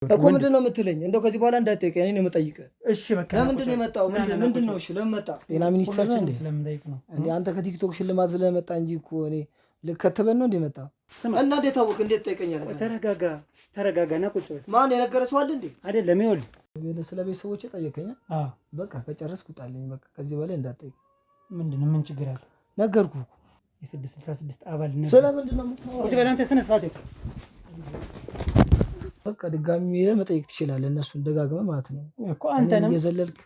እኮ ምንድን ነው የምትለኝ? እንደው ከዚህ በኋላ እንዳትጠይቀኝ እኔ ነው የምጠይቅህ። እሺ በቃ ለምንድን ነው የመጣው? ምንድን ነው? እሺ ለምን መጣ? ጤና ሚኒስቴር ነው እንዴ? ስለምንጠይቅ ነው እንዴ? አንተ ከቲክቶክ ሽልማት ብለህ መጣ እንጂ እኮ እኔ ልከተበን ነው እንዴ መጣ? እና እንዴት ታወቅ? እንዴት ትጠይቀኛለህ? ተረጋጋና ቁጭ በል። ማን የነገረ ሰው አለ እንዴ? አይደለም ይኸውልህ፣ ስለ ቤተሰቦቼ ጠየቀኝ። በቃ ከጨረስኩ ጣልኝ። በቃ ከዚህ በላይ እንዳትጠይቅ። ምንድን ነው? ምን ችግር አለ? ነገርኩህ እኮ የ666 አባል ነበር። ስለምንድን ነው የምታወራው? ቁጭ በል አንተ። ስነ ስርዓት በቃ ድጋሚ መጠየቅ ትችላለህ። እነሱን ደጋግመህ ማለት ነው እኮ። አንተንም እየዘለልክ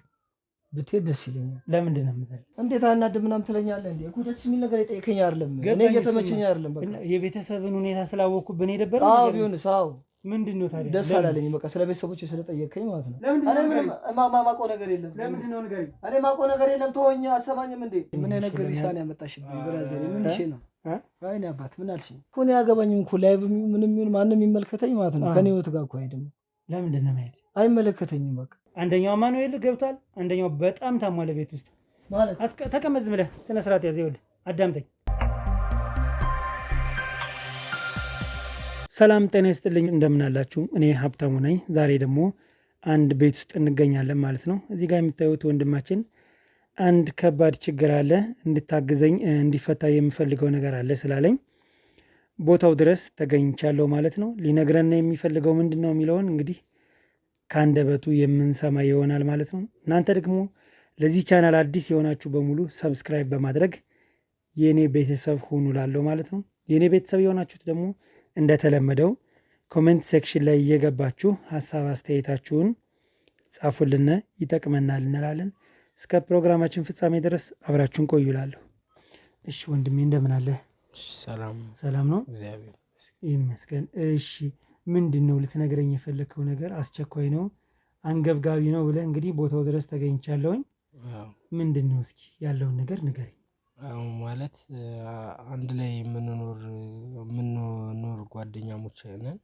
ብትሄድ ደስ ይለኛል። ለምንድን ነው የምዘል? እንዴት አናድድ ምናምን ትለኛለህ እንዴ? እኮ ደስ የሚል ነገር የጠየቀኝ አይደለም። እኔ እየተመቸኝ አይደለም። በቃ የቤተሰብን ሁኔታ ስላወቅኩብህ ነው የደበረኝ። አዎ ቢሆንስ? አዎ ምንድን ነው ታዲያ? ደስ አላለኝ። በቃ ስለ ቤተሰቦቼ ስለጠየቀኝ ማለት ነው። እኔ ምንም ማውቀው ነገር የለም። ለምንድን ነው ንገረኝ። እኔ ማውቀው ነገር የለም። ተወኝ። አሰማኝም እንዴ? ምን ነገር ሪሳን ያመጣሽብኝ? ብራዘር ምን ይሄ ነው? አይኔ አባት ምን አልሽኝ? እኮ እኔ አያገባኝም እኮ ላይቭ ምንም ይሁን ማንም የሚመልከተኝ ማለት ነው። ከኔ ህይወት ጋር እኮ አይደለም። ለምንድን ነው ማለት? አይመለከተኝም። በቃ አንደኛው ማኑኤል ገብቷል። አንደኛው በጣም ታሟል ቤት ውስጥ ማለት ተቀመጥ ዝም ብለህ ስነ ስርዓት ያዝ። ይኸውልህ አዳምጠኝ። ሰላም ጤና ይስጥልኝ፣ እንደምን አላችሁ? እኔ ሀብታሙ ነኝ። ዛሬ ደግሞ አንድ ቤት ውስጥ እንገኛለን ማለት ነው። እዚህ ጋር የምታዩት ወንድማችን አንድ ከባድ ችግር አለ፣ እንድታግዘኝ እንዲፈታ የምፈልገው ነገር አለ ስላለኝ ቦታው ድረስ ተገኝቻለሁ ማለት ነው። ሊነግረን የሚፈልገው ምንድን ነው የሚለውን እንግዲህ ከአንደበቱ የምንሰማ ይሆናል ማለት ነው። እናንተ ደግሞ ለዚህ ቻናል አዲስ የሆናችሁ በሙሉ ሰብስክራይብ በማድረግ የእኔ ቤተሰብ ሁኑ ላለው ማለት ነው። የእኔ ቤተሰብ የሆናችሁት ደግሞ እንደተለመደው ኮሜንት ሴክሽን ላይ እየገባችሁ ሀሳብ አስተያየታችሁን ጻፉልን፣ ይጠቅመናል እንላለን። እስከ ፕሮግራማችን ፍጻሜ ድረስ አብራችሁን ቆዩላለሁ። እሺ ወንድሜ እንደምን አለ? ሰላም ነው፣ እግዚአብሔር ይመስገን። እሺ ምንድን ነው ልትነግረኝ የፈለግከው ነገር? አስቸኳይ ነው አንገብጋቢ ነው ብለህ እንግዲህ ቦታው ድረስ ተገኝቻለሁኝ። ምንድን ነው እስኪ ያለውን ነገር ንገረኝ። ማለት አንድ ላይ የምንኖር ጓደኛሞች ነን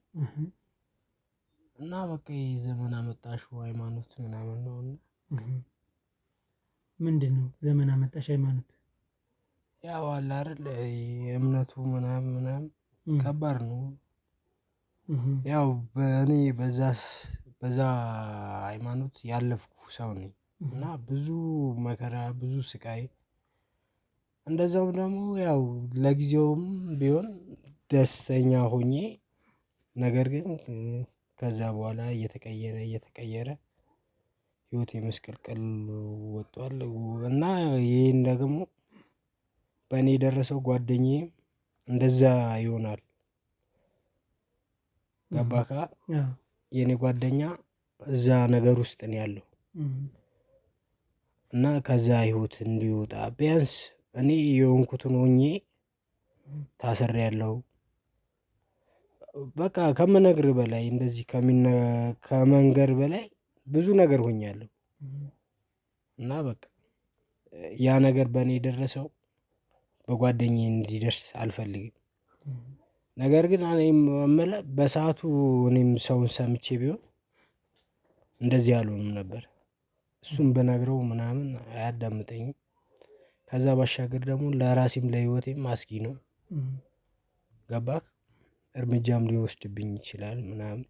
እና በቃ ዘመን አመጣሹ ሃይማኖት ምናምን ነው። ምንድን ነው ዘመን አመጣሽ ሃይማኖት? ያው አለ አይደል የእምነቱ ምናምን ከባድ ነው። ያው በእኔ በዛ ሃይማኖት ያለፍኩ ሰው ነኝ እና ብዙ መከራ ብዙ ስቃይ፣ እንደዛውም ደግሞ ያው ለጊዜውም ቢሆን ደስተኛ ሆኜ ነገር ግን ከዛ በኋላ እየተቀየረ ህይወቴ መስቀልቅል ወጥቷል እና ይህን ደግሞ በእኔ የደረሰው ጓደኛዬ እንደዛ ይሆናል። ገባካ? የእኔ ጓደኛ እዛ ነገር ውስጥ ነው ያለው እና ከዛ ህይወት እንዲወጣ ቢያንስ እኔ የሆንኩትን ሆኜ ታስሬያለሁ። በቃ ከምነግርህ በላይ እንደዚህ ከመንገር በላይ ብዙ ነገር ሆኛለሁ እና በቃ ያ ነገር በእኔ የደረሰው በጓደኛዬ እንዲደርስ አልፈልግም። ነገር ግን እኔም የምልህ በሰዓቱ እኔም ሰውን ሰምቼ ቢሆን እንደዚህ አልሆንም ነበር። እሱም ብነግረው ምናምን አያዳምጠኝም። ከዛ ባሻገር ደግሞ ለራሴም ለህይወቴም አስጊ ነው። ገባክ? እርምጃም ሊወስድብኝ ይችላል ምናምን።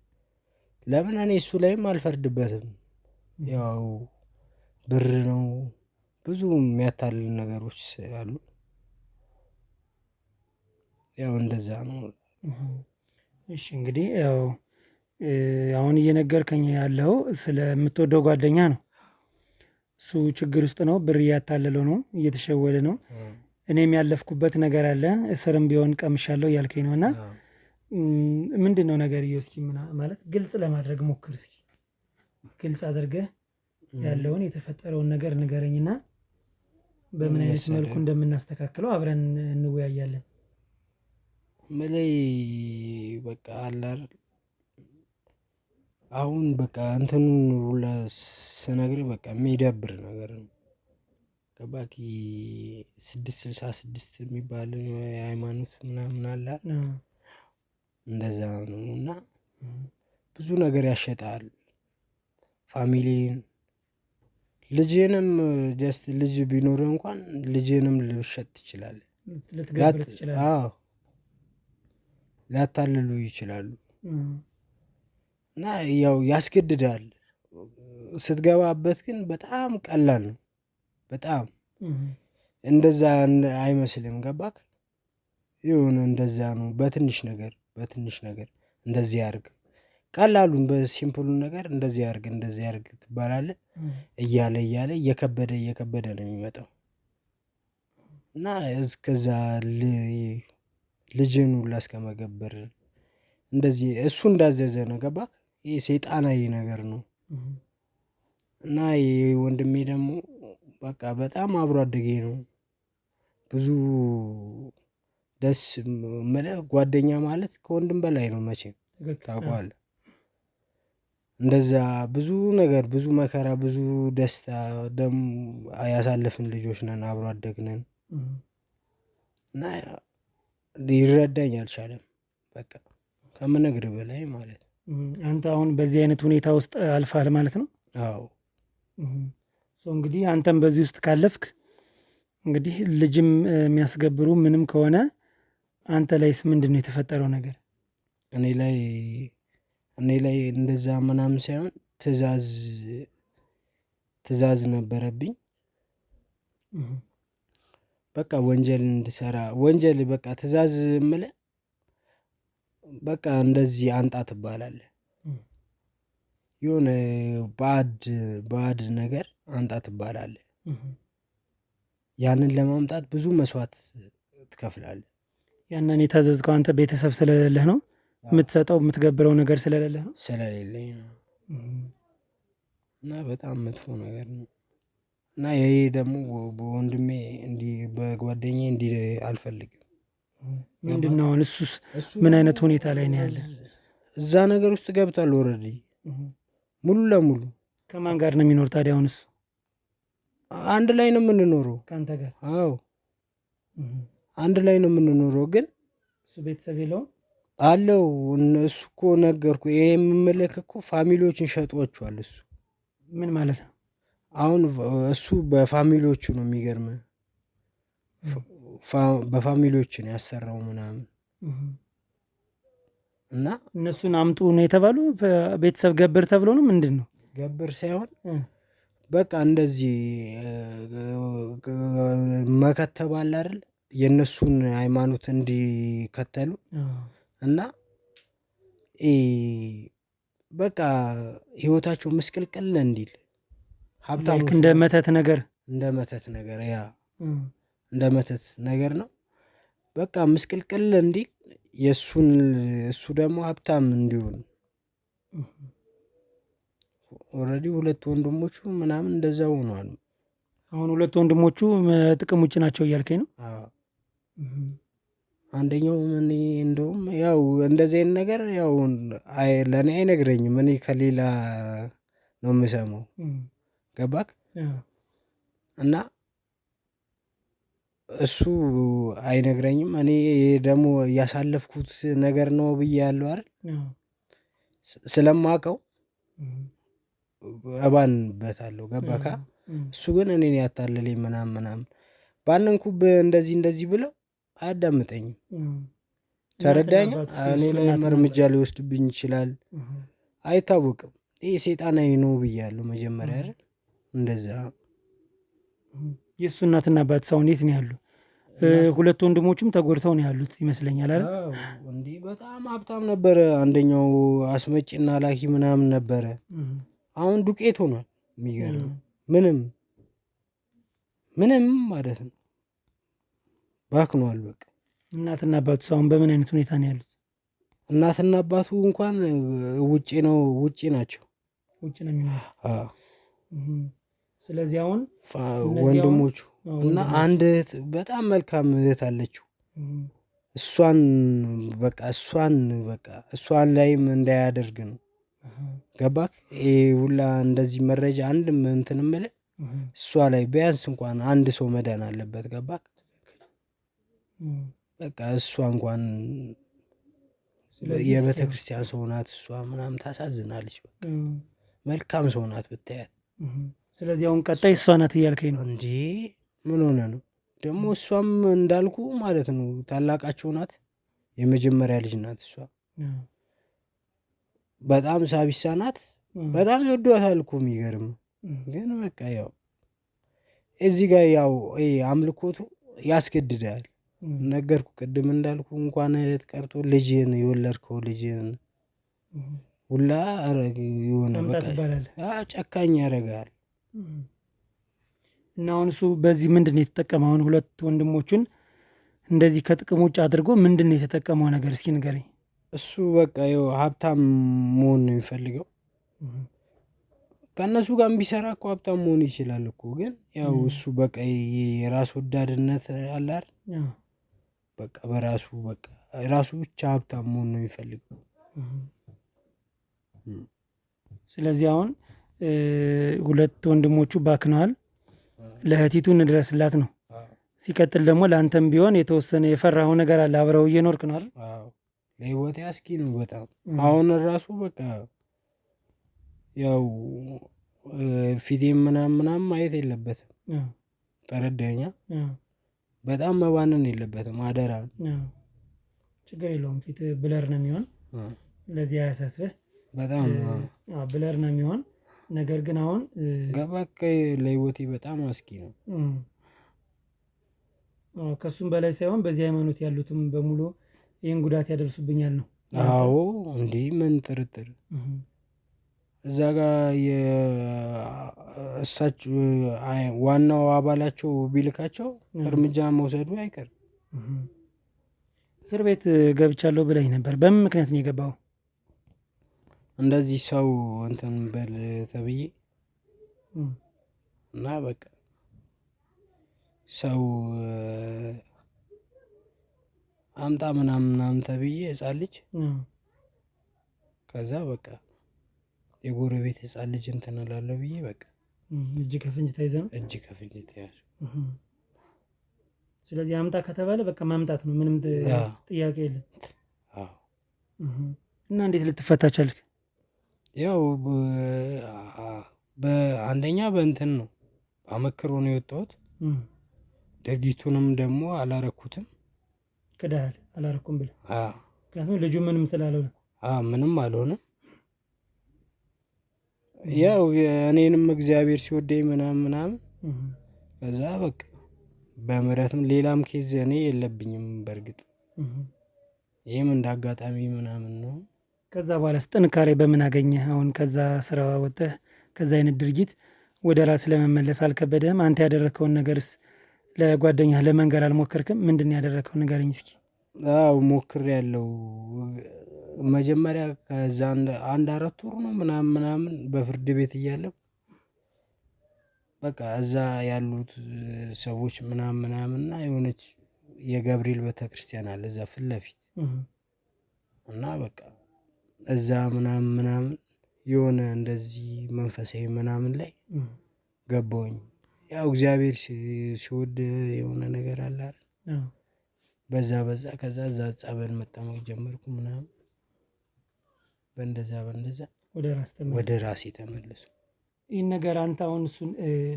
ለምን እኔ እሱ ላይም አልፈርድበትም። ያው ብር ነው፣ ብዙ የሚያታልል ነገሮች አሉ። ያው እንደዛ ነው። እሺ እንግዲህ ያው አሁን እየነገርከኝ ያለው ስለምትወደው ጓደኛ ነው። እሱ ችግር ውስጥ ነው፣ ብር እያታለለው ነው፣ እየተሸወደ ነው። እኔም ያለፍኩበት ነገር አለ፣ እስርም ቢሆን ቀምሻለሁ እያልከኝ ነው። እና ምንድን ነው ነገር እስኪ ማለት ግልጽ ለማድረግ ሞክር እስኪ። ግልጽ አድርገህ ያለውን የተፈጠረውን ነገር ንገረኝና በምን አይነት መልኩ እንደምናስተካክለው አብረን እንወያያለን። መለይ በቃ አለ አይደል አሁን በቃ እንትኑን ሁላ ስነግርህ በቃ የሚደብር ነገር ነው። ገባኪ? 666 የሚባል የሃይማኖት ምናምን አለ እንደዛ ነው እና ብዙ ነገር ያሸጣል። ፋሚሊን ልጅንም ጀስት ልጅ ቢኖር እንኳን ልጅንም ልሸጥ ትችላለህ፣ ልትገብር ትችላለህ። ሊያታልሉ ይችላሉ እና ያው ያስገድዳል። ስትገባበት ግን በጣም ቀላል ነው። በጣም እንደዛ አይመስልም። ገባክ? ይሁን እንደዛ ነው። በትንሽ ነገር እንደዚህ ያርግ፣ ቀላሉን በሲምፕሉ ነገር እንደዚህ ያርግ ትባላለህ። እያለ እየከበደ ነው የሚመጣው እና እስከዛ ልጅን ሁላ እስከመገበር እንደዚህ እሱ እንዳዘዘ ነው። ገባክ? ይሄ ሰይጣናዊ ነገር ነው። እና ወንድሜ ደግሞ በቃ በጣም አብሮ አደጌ ነው። ብዙ ደስ ጓደኛ ማለት ከወንድም በላይ ነው መቼም ታውቀዋለህ። እንደዛ ብዙ ነገር፣ ብዙ መከራ፣ ብዙ ደስታ ያሳለፍን ልጆች ነን፣ አብሮ አደግነን እና ሊረዳኝ አልቻለም። በቃ ከምነግርህ በላይ ማለት ነው። አንተ አሁን በዚህ አይነት ሁኔታ ውስጥ አልፋል ማለት ነው? አዎ። እንግዲህ አንተም በዚህ ውስጥ ካለፍክ እንግዲህ ልጅም የሚያስገብሩ ምንም ከሆነ አንተ ላይስ ምንድን ነው የተፈጠረው ነገር? እኔ ላይ እንደዛ ምናምን ሳይሆን ትዕዛዝ ነበረብኝ። በቃ ወንጀል እንድሰራ በቃ ትዕዛዝ የምልህ በቃ እንደዚህ አንጣ ትባላለህ። የሆነ ባዕድ ነገር አንጣ ትባላለህ። ያንን ለማምጣት ብዙ መስዋዕት ትከፍላለህ። ያንን የታዘዝከው አንተ ቤተሰብ ስለሌለህ ነው? የምትሰጠው የምትገብረው ነገር ስለሌለህ ነው? ስለሌለኝ ነው። እና በጣም መጥፎ ነገር ነው። እና ይሄ ደግሞ በወንድሜ እንዲህ በጓደኛዬ እንዲህ አልፈልግም። ምንድን ነው አሁን እሱስ ምን አይነት ሁኔታ ላይ ነው ያለ? እዛ ነገር ውስጥ ገብቷል ኦልሬዲ ሙሉ ለሙሉ። ከማን ጋር ነው የሚኖር ታዲያ? አሁንስ አንድ ላይ ነው የምንኖረው ከአንተ ጋር? አዎ አንድ ላይ ነው የምንኖረው። ግን እሱ ቤተሰብ የለውም? አለው። እሱ እኮ ነገርኩ። ይሄ የምመለክ እኮ ፋሚሊዎችን ሸጧቸዋል። እሱ ምን ማለት ነው? አሁን እሱ በፋሚሊዎቹ ነው የሚገርምህ። በፋሚሊዎቹ ነው ያሰራው ምናምን እና እነሱን አምጡ ነው የተባሉ? ቤተሰብ ገብር ተብሎ ነው? ምንድን ነው ገብር ሳይሆን በቃ እንደዚህ መከተብ አለ አይደል? የእነሱን ሃይማኖት እንዲከተሉ እና በቃ ህይወታቸው ምስቅልቅል እንዲል ሀብታም እንደ መተት ነገር ያ እንደ መተት ነገር ነው። በቃ ምስቅልቅል እንዲል እሱ ደግሞ ሀብታም እንዲሆን ኦልሬዲ ሁለት ወንድሞቹ ምናምን እንደዛ ሆኗል። አሁን ሁለት ወንድሞቹ ጥቅም ውጭ ናቸው እያልከኝ ነው? አንደኛው እኔ እንደውም ያው እንደዚህ አይነት ነገር ያው ለእኔ አይነግረኝም። እኔ ከሌላ ነው የምሰማው። ገባክ? እና እሱ አይነግረኝም። እኔ ደግሞ ያሳለፍኩት ነገር ነው ብዬ ያለው አይደል? ስለማውቀው እባንበታለሁ። ገባካ? እሱ ግን እኔን ያታለለኝ ምናምን ባነንኩብህ እንደዚህ ብለው አያዳምጠኝም። ተረዳኝ። እኔ ላይ እርምጃ ሊወስድብኝ ይችላል፣ አይታወቅም። ይህ ሰይጣናዊ ነው ብያለሁ መጀመሪያ አይደል? እንደዛ የእሱ እናትና አባት ሰው እንዴት ነው ያሉ? ሁለት ወንድሞችም ተጎድተው ነው ያሉት ይመስለኛል አይደል? እንዲህ በጣም ሀብታም ነበረ። አንደኛው አስመጪና ላኪ ምናምን ነበረ። አሁን ዱቄት ሆኗል። የሚገርም ምንም ማለት ነው ባክኗል። በቃ እናትና አባቱ አሁን በምን አይነት ሁኔታ ነው ያሉት? እናትና አባቱ እንኳን ውጪ ናቸው። ውጪ ነው የሚኖሩት። ስለዚህ አሁን ወንድሞቹ እና አንድ እህት በጣም መልካም እህት አለችው። እሷን ላይም እንዳያደርግ ነው። ገባክ? ይሄ ሁላ እንደዚህ መረጃ አንድም እንትን የምልህ እሷ ላይ ቢያንስ እንኳን አንድ ሰው መዳን አለበት። ገባክ? በቃ እሷ እንኳን የቤተ ክርስቲያን ሰው ናት። እሷ ምናምን ታሳዝናለች። በቃ መልካም ሰው ናት ብታያት። ስለዚህ አሁን ቀጣይ እሷ ናት እያልከኝ ነው? እንዴ ምን ሆነ ነው ደግሞ? እሷም እንዳልኩ ማለት ነው ታላቃቸው ናት። የመጀመሪያ ልጅ ናት እሷ። በጣም ሳቢሳ ናት። በጣም ይወዷታል እኮ የሚገርም ግን በቃ ያው እዚህ ጋር ያው አምልኮቱ ያስገድዳል። ነገርኩ ቅድም እንዳልኩ እንኳን እህት ቀርቶ ልጅን የወለድከው ልጅን ሁላ የሆነ በቃ ጨካኝ ያደርጋል። እና አሁን እሱ በዚህ ምንድን ነው የተጠቀመው? አሁን ሁለት ወንድሞቹን እንደዚህ ከጥቅም ውጭ አድርጎ ምንድን ነው የተጠቀመው ነገር እስኪ ንገረኝ። እሱ በቃ ያው ሀብታም መሆን ነው የሚፈልገው። ከእነሱ ጋር ቢሰራ እኮ ሀብታም መሆን ይችላል እኮ። ግን ያው እሱ በቃ የራስ ወዳድነት አለ አይደል? በቃ በራሱ በቃ ራሱ ብቻ ሀብታም መሆን ነው የሚፈልገው። ስለዚህ አሁን ሁለት ወንድሞቹ ባክነዋል። ለእህቲቱ እንድረስላት ነው። ሲቀጥል ደግሞ ለአንተም ቢሆን የተወሰነ የፈራኸው ነገር አለ። አብረው እየኖርክ ነው አይደል? ለህይወቴ አስጊ ነው በጣም። አሁን ራሱ በቃ ያው ፊቴም ምናምን ማየት የለበትም። ተረዳኸኝ? በጣም መባነን የለበትም። አደራ። ችግር የለውም። ፊት ብለር ነው የሚሆን። ለዚህ አያሳስበህ። በጣም ብለር ነው የሚሆን። ነገር ግን አሁን ገባክ ለህይወቴ በጣም አስጊ ነው። ከሱም በላይ ሳይሆን በዚህ ሃይማኖት ያሉትም በሙሉ ይህን ጉዳት ያደርሱብኛል ነው። አዎ እንዴ ምን ጥርጥር። እዛ ጋር እሳቸው ዋናው አባላቸው ቢልካቸው እርምጃ መውሰዱ አይቀርም። እስር ቤት ገብቻለሁ ብለኝ ነበር። በምን ምክንያት ነው የገባው? እንደዚህ ሰው እንትን በል ተብዬ እና በቃ ሰው አምጣ ምናምን ተብዬ ሕፃን ልጅ ከዛ በቃ የጎረቤት ሕፃን ልጅ እንትን እላለሁ ብዬ በቃ እጅ ከፍንጅ ተይዘ ነው። እጅ ከፍንጅ ተያዙ። ስለዚህ አምጣ ከተባለ በቃ ማምጣት ነው። ምንም ጥያቄ የለም። እና እንዴት ልትፈታ ቻልክ? ያው በአንደኛ በእንትን ነው አመክሮ ነው የወጣሁት። ድርጊቱንም ደግሞ አላረኩትም። ክዳል አላረኩም ብለህ? ምክንያቱም ልጁ ምንም ስላልሆነ ምንም አልሆነም። ያው እኔንም እግዚአብሔር ሲወደኝ ምናምን ከዛ በቃ በምህረትም ሌላም ኬዝ እኔ የለብኝም። በእርግጥ ይህም እንደ አጋጣሚ ምናምን ነው። ከዛ በኋላስ ጥንካሬ በምን አገኘህ? አሁን ከዛ ስራ ወጥተህ ከዛ አይነት ድርጊት ወደ ራስ ለመመለስ አልከበደህም? አንተ ያደረግከውን ነገርስ ለጓደኛህ ለመንገር አልሞከርክም? ምንድን ያደረግከው ንገረኝ እስኪ። አዎ ሞክሬያለሁ። መጀመሪያ ከዛ አንድ 4 ወር ነው ምናምን በፍርድ ቤት እያለሁ በቃ እዛ ያሉት ሰዎች ምናምንና የሆነች የገብርኤል ቤተክርስቲያን አለ እዛ ፊት ለፊት እና በቃ እዛ ምናምን የሆነ እንደዚህ መንፈሳዊ ምናምን ላይ ገባሁኝ። ያው እግዚአብሔር ሲወድ የሆነ ነገር አለ አይደል? በዛ ከዛ እዛ ጸበል መጠመቅ ጀመርኩ ምናምን በእንደዛ ወደ ራሴ ተመለሱ። ይህን ነገር አንተ አሁን እሱን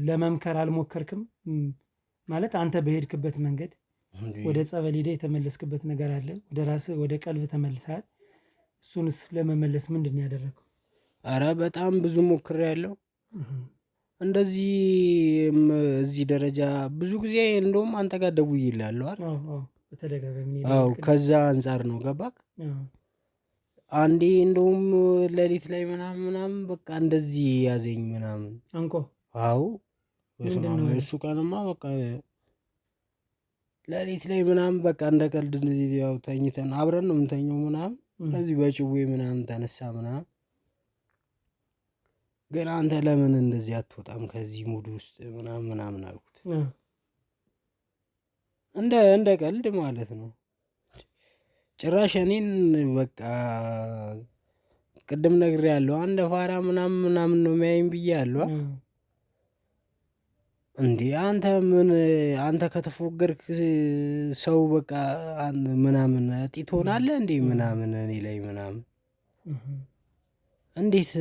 ለመምከር አልሞከርክም? ማለት አንተ በሄድክበት መንገድ ወደ ጸበል ሄደህ የተመለስክበት ነገር አለ። ወደ ራስህ ወደ ቀልብ ተመልሰሃል። እሱንስ ለመመለስ ምንድን ነው ያደረገው? አረ በጣም ብዙ ሞክሬያለሁ። እንደዚህ እዚህ ደረጃ ብዙ ጊዜ እንደውም አንተ ጋር ደውዬልሃለሁ አይደል? በተደጋጋሚ ከዛ አንጻር ነው ገባክ? አንዴ እንደውም ሌሊት ላይ ምናምን በቃ እንደዚህ ያዘኝ ምናምን አንቆ። አዎ እሱ ቀንማ በቃ ሌሊት ላይ ምናምን በቃ እንደ ቀልድ ያው ተኝተን አብረን ነው የምንተኘው ምናምን ከዚህ በጭዌ ምናምን ተነሳ ምናምን ግን አንተ ለምን እንደዚህ አትወጣም ከዚህ ሙድ ውስጥ ምናምን አልኩት። እንደ ቀልድ ማለት ነው። ጭራሽ እኔን በቃ ቅድም ነግሬያለሁ አንድ ፋራ ምናምን ነው የሚያይኝ ብዬሃለሁ። እንዴ አንተ ከተፎገርክ ሰው በቃ ምናምን እጢ ትሆናለህ እንዴ ምናምን እኔ ላይ ምናምን እንዴት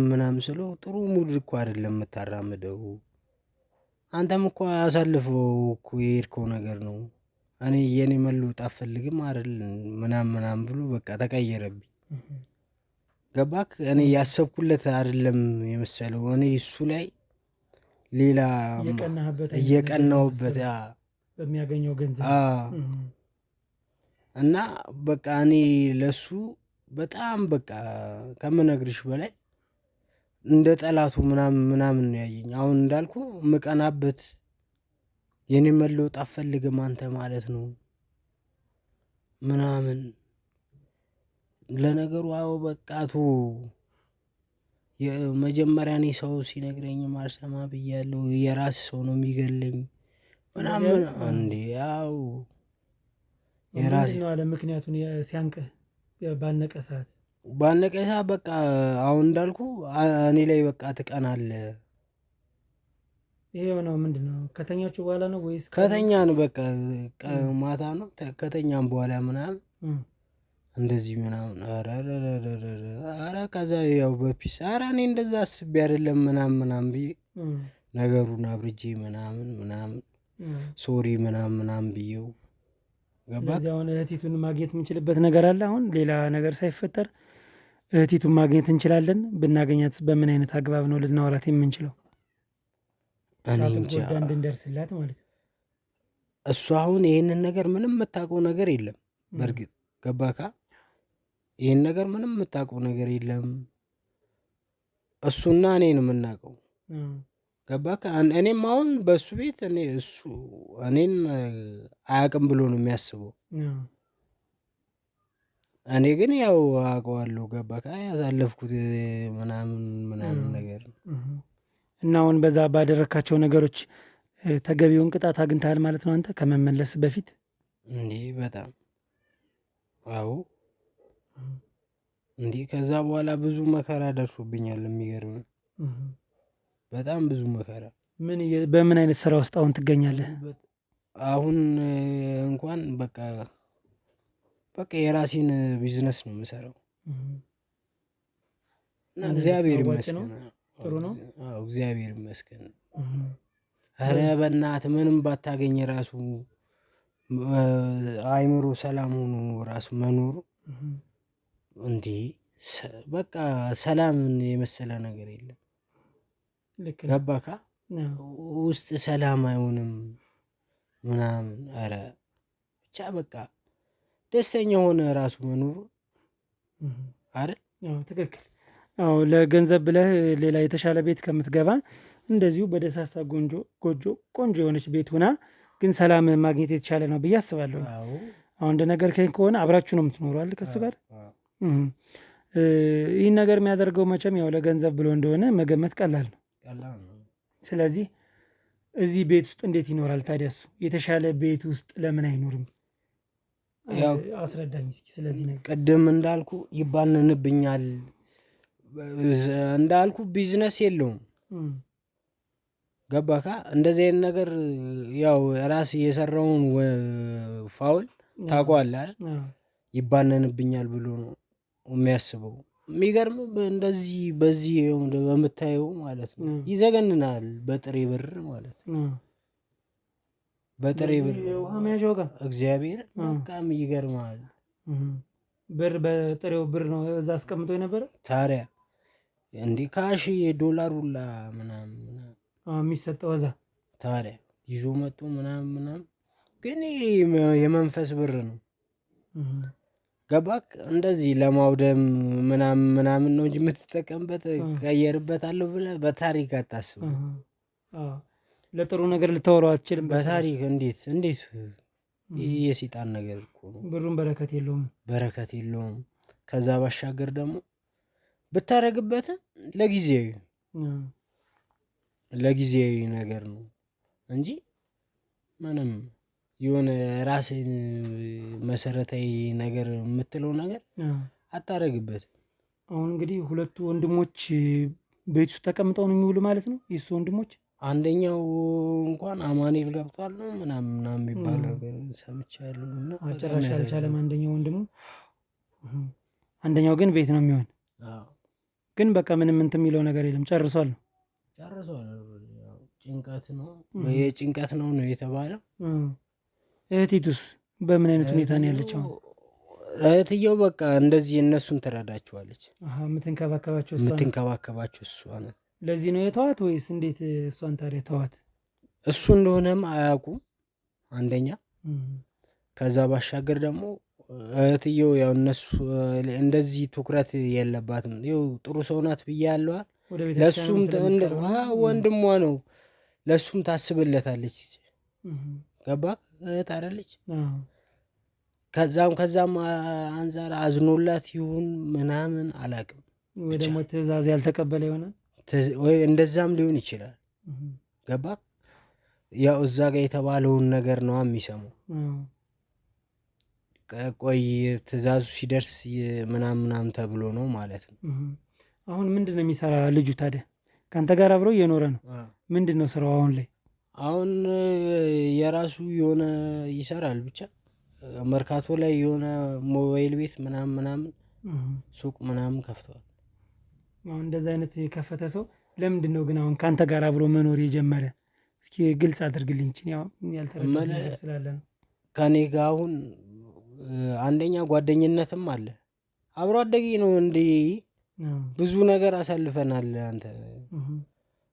ምናምን ስለው ጥሩ ሙድ እኮ አይደለም የምታራምደው። አንተም እኮ አሳልፈው እኮ የሄድከው ነገር ነው። እኔ የኔ መለወጥ አትፈልግም አይደል ምናምን ብሎ በቃ ተቀየረብኝ። ገባክ? እኔ ያሰብኩለት አይደለም የመሰለው እኔ እሱ ላይ ሌላ እየቀናሁበት በሚያገኘው ገንዘብ እና በቃ እኔ ለሱ በጣም በቃ ከምነግርሽ በላይ እንደ ጠላቱ ምናምን ያየኝ። አሁን እንዳልኩ ምቀናበት የኔ መለወጥ አፈልግም አንተ ማለት ነው ምናምን። ለነገሩ አዎ በቃቱ የመጀመሪያ እኔ ሰው ሲነግረኝም አልሰማ ብያለሁ። የራስ ሰው ነው የሚገለኝ ምናምን እንዴ ያው የራስ ነው አለ። ምክንያቱም ሲያንቅህ ባነቀ ሰዓት በቃ አሁን እንዳልኩ እኔ ላይ በቃ ትቀናለህ። ይሄ ነው ምንድነው? ከተኛችሁ በኋላ ነው ወይስ ከተኛን በቃ ማታ ነው ከተኛን በኋላ ምናምን እንደዚህ ምናምን ኧረ ከዛ ያው በፒስ ኧረ እኔ እንደዛ አስቤ አይደለም ምናምን ብዬ ነገሩን አብርጄ ምናምን ሶሪ ምናምን ብዬው ገባህ? አሁን እህቲቱን ማግኘት የምንችልበት ነገር አለ። አሁን ሌላ ነገር ሳይፈጠር እህቲቱን ማግኘት እንችላለን። ብናገኛት በምን አይነት አግባብ ነው ልናወራት የምንችለው? እኔ እንጃ እንድንደርስላት ማለት ነው። እሱ አሁን ይሄንን ነገር ምንም የምታውቀው ነገር የለም። በእርግጥ ገባካ? ይሄን ነገር ምንም የምታውቀው ነገር የለም። እሱና እኔ ነው የምናውቀው። ገባካ? እኔም አሁን በእሱ ቤት እኔን አያውቅም ብሎ ነው የሚያስበው። እኔ ግን ያው አውቀዋለሁ። ገባካ? ያሳለፍኩት ምናምን ነገር እና አሁን በዛ ባደረካቸው ነገሮች ተገቢውን ቅጣት አግኝተሃል ማለት ነው አንተ ከመመለስ በፊት? እንዴ በጣም አዎ። እንዴ ከዛ በኋላ ብዙ መከራ ደርሶብኛል። የሚገርም በጣም ብዙ መከራ። በምን አይነት ስራ ውስጥ አሁን ትገኛለህ? አሁን እንኳን በቃ የራሴን ቢዝነስ ነው የምሰራው እና እግዚአብሔር ይመስገን ጥሩ ነው። አዎ እግዚአብሔር ይመስገን። ኧረ በእናትህ ምንም ባታገኝ ራሱ አይምሮ ሰላም ሆኖ ራሱ መኖሩ እንዴ በቃ ሰላምን የመሰለ ነገር የለም። ገባካ? ውስጥ ሰላም አይሆንም ምናምን። ኧረ ብቻ በቃ ደስተኛ ሆነ ራሱ መኖሩ አይደል? ትክክል። አዎ ለገንዘብ ብለህ ሌላ የተሻለ ቤት ከምትገባ እንደዚሁ በደሳሳ ጎጆ ቆንጆ የሆነች ቤት ሆና ግን ሰላም ማግኘት የተሻለ ነው ብዬ አስባለሁ። አሁን እንደነገርከኝ ከሆነ አብራችሁ ነው የምትኖሩ አይደል ከእሱ ጋር? ይህን ነገር የሚያደርገው መቼም ያው ለገንዘብ ብሎ እንደሆነ መገመት ቀላል ነው። ስለዚህ እዚህ ቤት ውስጥ እንዴት ይኖራል ታዲያ? እሱ የተሻለ ቤት ውስጥ ለምን አይኖርም? አስረዳኝ እስኪ ስለዚህ ነገር። ቅድም እንዳልኩ ይባንንብኛል እንዳልኩ ቢዝነስ የለውም። ገባካ? እንደዚህ አይነት ነገር ያው ራስ የሰራውን ፋውል ታውቀዋለህ አይደል? ይባነንብኛል ብሎ ነው የሚያስበው። የሚገርም እንደዚህ በዚህ በምታየው ማለት ነው ይዘገንናል። በጥሬ ብር ማለት ነው በጥሬ ብር እግዚአብሔር በቃም ይገርማል። ብር በጥሬው ብር ነው እዛ አስቀምጦ የነበረ። ታዲያ እንዲህ ካሽ ዶላር ሁላ ምናምን የሚሰጠው እዛ ታዲያ ይዞ መጡ ምናምን ግን የመንፈስ ብር ነው። ገባክ? እንደዚህ ለማውደም ምናምን ነው እንጂ የምትጠቀምበት ቀየርበታለሁ ብለህ በታሪክ አታስብ። ለጥሩ ነገር ልታወራው አትችልም። በታሪክ እንዴት የሰይጣን ነገር እኮ ነው። ብሩን በረከት የለውም። ከዛ ባሻገር ደግሞ ብታረግበትም ለጊዜያዊ ነገር ነው እንጂ ምንም የሆነ ራስን መሰረታዊ ነገር የምትለው ነገር አታረግበት። አሁን እንግዲህ ሁለቱ ወንድሞች ቤት ውስጥ ተቀምጠው ነው የሚውሉ ማለት ነው የሱ ወንድሞች። አንደኛው እንኳን አማኑኤል ገብቷል ነው ምናምን የሚባል ነገር ሰምቻለሁ። እና ጭራሽ አልቻለም አንደኛው ወንድሙ። አንደኛው ግን ቤት ነው የሚሆን። ግን በቃ ምንም እንትን የሚለው ነገር የለም። ጨርሷል። ጭንቀት ነው የተባለው። እህቲቱስ በምን አይነት ሁኔታ ነው ያለችው? እህትየው በቃ እንደዚህ እነሱን ትረዳቸዋለች። የምትንከባከባቸው እሷ ናት። ለዚህ ነው የተዋት ወይስ እንዴት? እሷን ታዲያ ተዋት? እሱ እንደሆነም አያውቁም አንደኛ። ከዛ ባሻገር ደግሞ እህትየው ያው እነሱ እንደዚህ ትኩረት የለባትም። ይኸው ጥሩ ሰው ናት ብዬ ያለዋል። ለእሱም ወንድሟ ነው፣ ለእሱም ታስብለታለች። ገባ እህት አይደለች? ከዛም አንጻር አዝኖላት ይሁን ምናምን አላውቅም። ወይ ደግሞ ትዕዛዝ ያልተቀበለ ይሆናል ወይ እንደዛም ሊሆን ይችላል። ገባ ያው እዛ ጋር የተባለውን ነገር ነው የሚሰማው። ቆይ ትዕዛዙ ሲደርስ ምናምን ተብሎ ነው ማለት ነው። አሁን ምንድን ነው የሚሰራ ልጁ ታዲያ? ከአንተ ጋር አብረው እየኖረ ነው። ምንድን ነው ስራው አሁን ላይ? አሁን የራሱ የሆነ ይሰራል። ብቻ መርካቶ ላይ የሆነ ሞባይል ቤት ምናምን ሱቅ ምናምን ከፍተዋል። አሁን እንደዛ አይነት የከፈተ ሰው ለምንድን ነው ግን አሁን ከአንተ ጋር አብሮ መኖር የጀመረ? እስኪ ግልጽ አድርግልኝ። ያልተረዳሁት ነገር ስላለ ነው። ከኔ ጋር አሁን አንደኛ ጓደኝነትም አለ፣ አብሮ አደጌ ነው። እንዲህ ብዙ ነገር አሳልፈናል። አንተ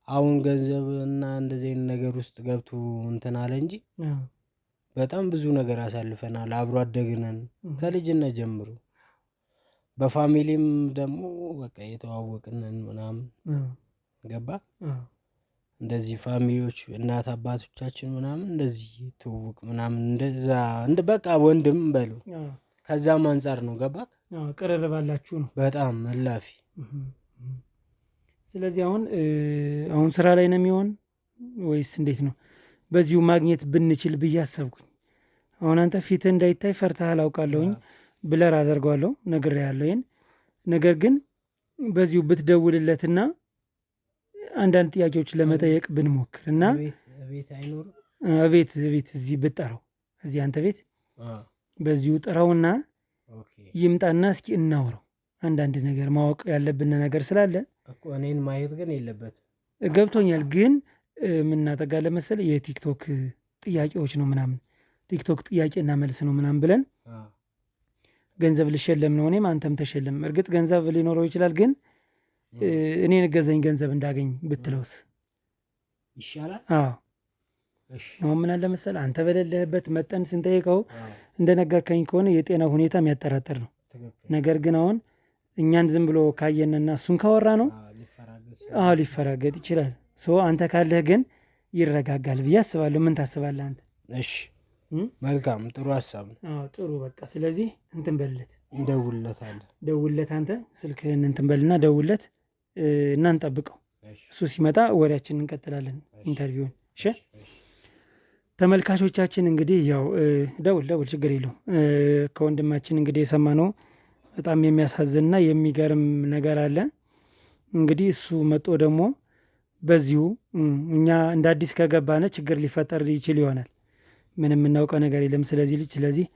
አሁን ገንዘብ እና እንደዚህ አይነት ነገር ውስጥ ገብቶ እንትን አለ እንጂ በጣም ብዙ ነገር አሳልፈናል። አብሮ አደግነን ከልጅነት ጀምሮ። በፋሚሊም ደግሞ በቃ የተዋወቅነን ምናምን ገባ። እንደዚህ ፋሚሊዎች እናት አባቶቻችን ምናምን እንደዚህ ትውውቅ ምናምን እንደዛ በቃ ወንድም በሉ። ከዛም አንጻር ነው ገባ። ቅርርባላችሁ ነው በጣም መላፊ። ስለዚህ አሁን ስራ ላይ ነው የሚሆን ወይስ እንዴት ነው? በዚሁ ማግኘት ብንችል ብዬ አሰብኩኝ። አሁን አንተ ፊትህ እንዳይታይ ፈርተሃል አውቃለሁኝ፣ ብለር አደርገዋለሁ ነግሬሃለሁ ይሄን ነገር። ግን በዚሁ ብትደውልለትና አንዳንድ ጥያቄዎች ለመጠየቅ ብንሞክር እና ቤት እዚህ ብጠራው እዚህ አንተ ቤት በዚሁ ጥራውና ይምጣና እስኪ እናውረው። አንዳንድ ነገር ማወቅ ያለብን ነገር ስላለ እኔን ማየት ግን የለበትም። ገብቶኛል። ግን የምናጠጋለ መሰለ የቲክቶክ ጥያቄዎች ነው ምናምን ቲክቶክ ጥያቄና መልስ ነው ምናምን ብለን ገንዘብ ልሸለም ነው። እኔም አንተም ተሸለም። እርግጥ ገንዘብ ሊኖረው ይችላል፣ ግን እኔን እገዘኝ ገንዘብ እንዳገኝ ብትለውስ ይሻላል? አዎ ምን አለ መሰለህ አንተ በሌለህበት መጠን ስንጠይቀው እንደነገርከኝ ከሆነ የጤና ሁኔታ የሚያጠራጥር ነው። ነገር ግን አሁን እኛን ዝም ብሎ ካየንና እሱን ካወራ ነው ሊፈራገጥ ይችላል። አንተ ካለህ ግን ይረጋጋል ብዬ አስባለሁ። ምን ታስባለህ አንተ? እሺ መልካም፣ ጥሩ ሀሳብ ነው። ጥሩ በቃ ስለዚህ እንትን በልለት፣ ደውልለት። አንተ ስልክህን እንትን በልና ደውልለት እና እንጠብቀው። እሱ ሲመጣ ወሬያችንን እንቀጥላለን፣ ኢንተርቪውን። እሺ ተመልካቾቻችን እንግዲህ ያው ደውል ችግር የለው። ከወንድማችን እንግዲህ የሰማነው በጣም የሚያሳዝንና የሚገርም ነገር አለ። እንግዲህ እሱ መጦ ደግሞ በዚሁ እኛ እንደ አዲስ ከገባነ ችግር ሊፈጠር ይችል ይሆናል። ምንም የምናውቀው ነገር የለም ስለዚህ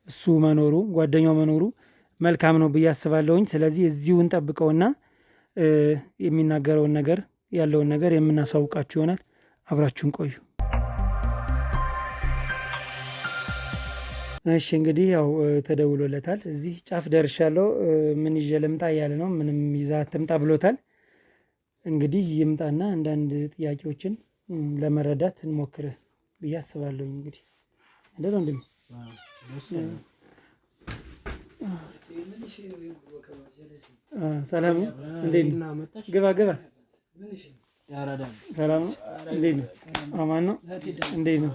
እሱ መኖሩ ጓደኛው መኖሩ መልካም ነው ብዬ አስባለሁኝ። ስለዚህ እዚሁ እንጠብቀውና የሚናገረውን ነገር ያለውን ነገር የምናሳውቃችሁ ይሆናል። አብራችሁን ቆዩ። እሺ እንግዲህ ያው ተደውሎለታል። እዚህ ጫፍ ደርሻለሁ፣ ምን ይዤ ልምጣ እያለ ነው። ምንም ይዛ አትምጣ ብሎታል። እንግዲህ ይምጣና አንዳንድ ጥያቄዎችን ለመረዳት እንሞክር ብዬ አስባለሁ። እንግዲህ እንዴት ነው እንደም ሰላም እንዴት ነው? ግባ ሰላም ነው? እንዴት ነው? አማን ነው? እንዴት ነው?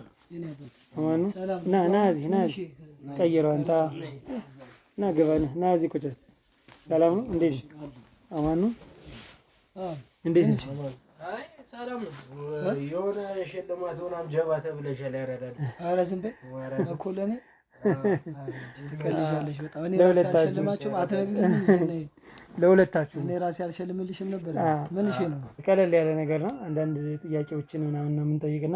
አማን ነው? ና እዚህ ቀይረው አንተ ና ግባ ና እዚህ ቁጭ። ሰላም ነው? እንዴት ነው? አማን ነው? እንዴት ነው? ሰላም ነው። የሆነ ሽልማት ሆናም ጀባ ተብለሻል። ያረዳል። ኧረ ዝም በይ እኮ ለኔ ትቀልጃለሽ በጣም። እኔ ራሴ አልሸልማችሁም አትነግሪኝም። ለሁለታችሁ እኔ ራሴ አልሸልምልሽም ነበር። ምን እሺ ነው? ቀለል ያለ ነገር ነው። አንዳንድ ጥያቄዎችን ምናምን ነው የምንጠይቅና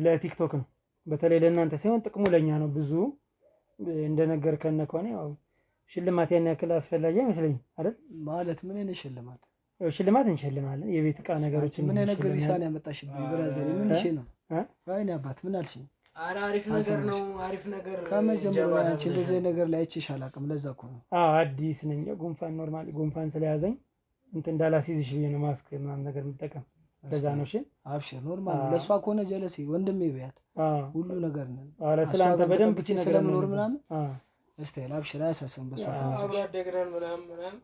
ለቲክቶክ ነው በተለይ ለእናንተ ሳይሆን ጥቅሙ ለእኛ ነው። ብዙ እንደነገርከን ከሆነ ያው ሽልማት ያን ያክል አስፈላጊ አይመስለኝም አይደል? ማለት ምን አይነት ሽልማት? ሽልማት እንሸልማለን። የቤት ዕቃ ነገሮችን ምን አይነት ግሪሳን ያመጣሽብኝ ብራዘር? ምን እሺ ነው? አይኔ አባት ምን አልሽኝ? ኧረ አሪፍ ነገር ነው። አሪፍ ነገር ከመጀመሪያው አንቺ እንደዚህ ነገር ላይ አይቼሽ አላውቅም። ለዛ እኮ ነው። አዲስ ነኝ። ጉንፋን ኖርማሊ ጉንፋን ስለያዘኝ እንትን እንዳላስይዝሽ ብዬ ነው ማስክ ምናምን ነገር የምጠቀም። ለዛ ነው። እሺ አብሽር፣ ኖርማል ነው። ለእሷ ከሆነ ጀለሴ ወንድሜ በያት ሁሉ ነገር ነን። ስለአንተ በደንብ ስለምኖር ምናምን እስታይል አብሽር፣ አያሳስብም። በእሷ አብሮ አደግነን ምናምን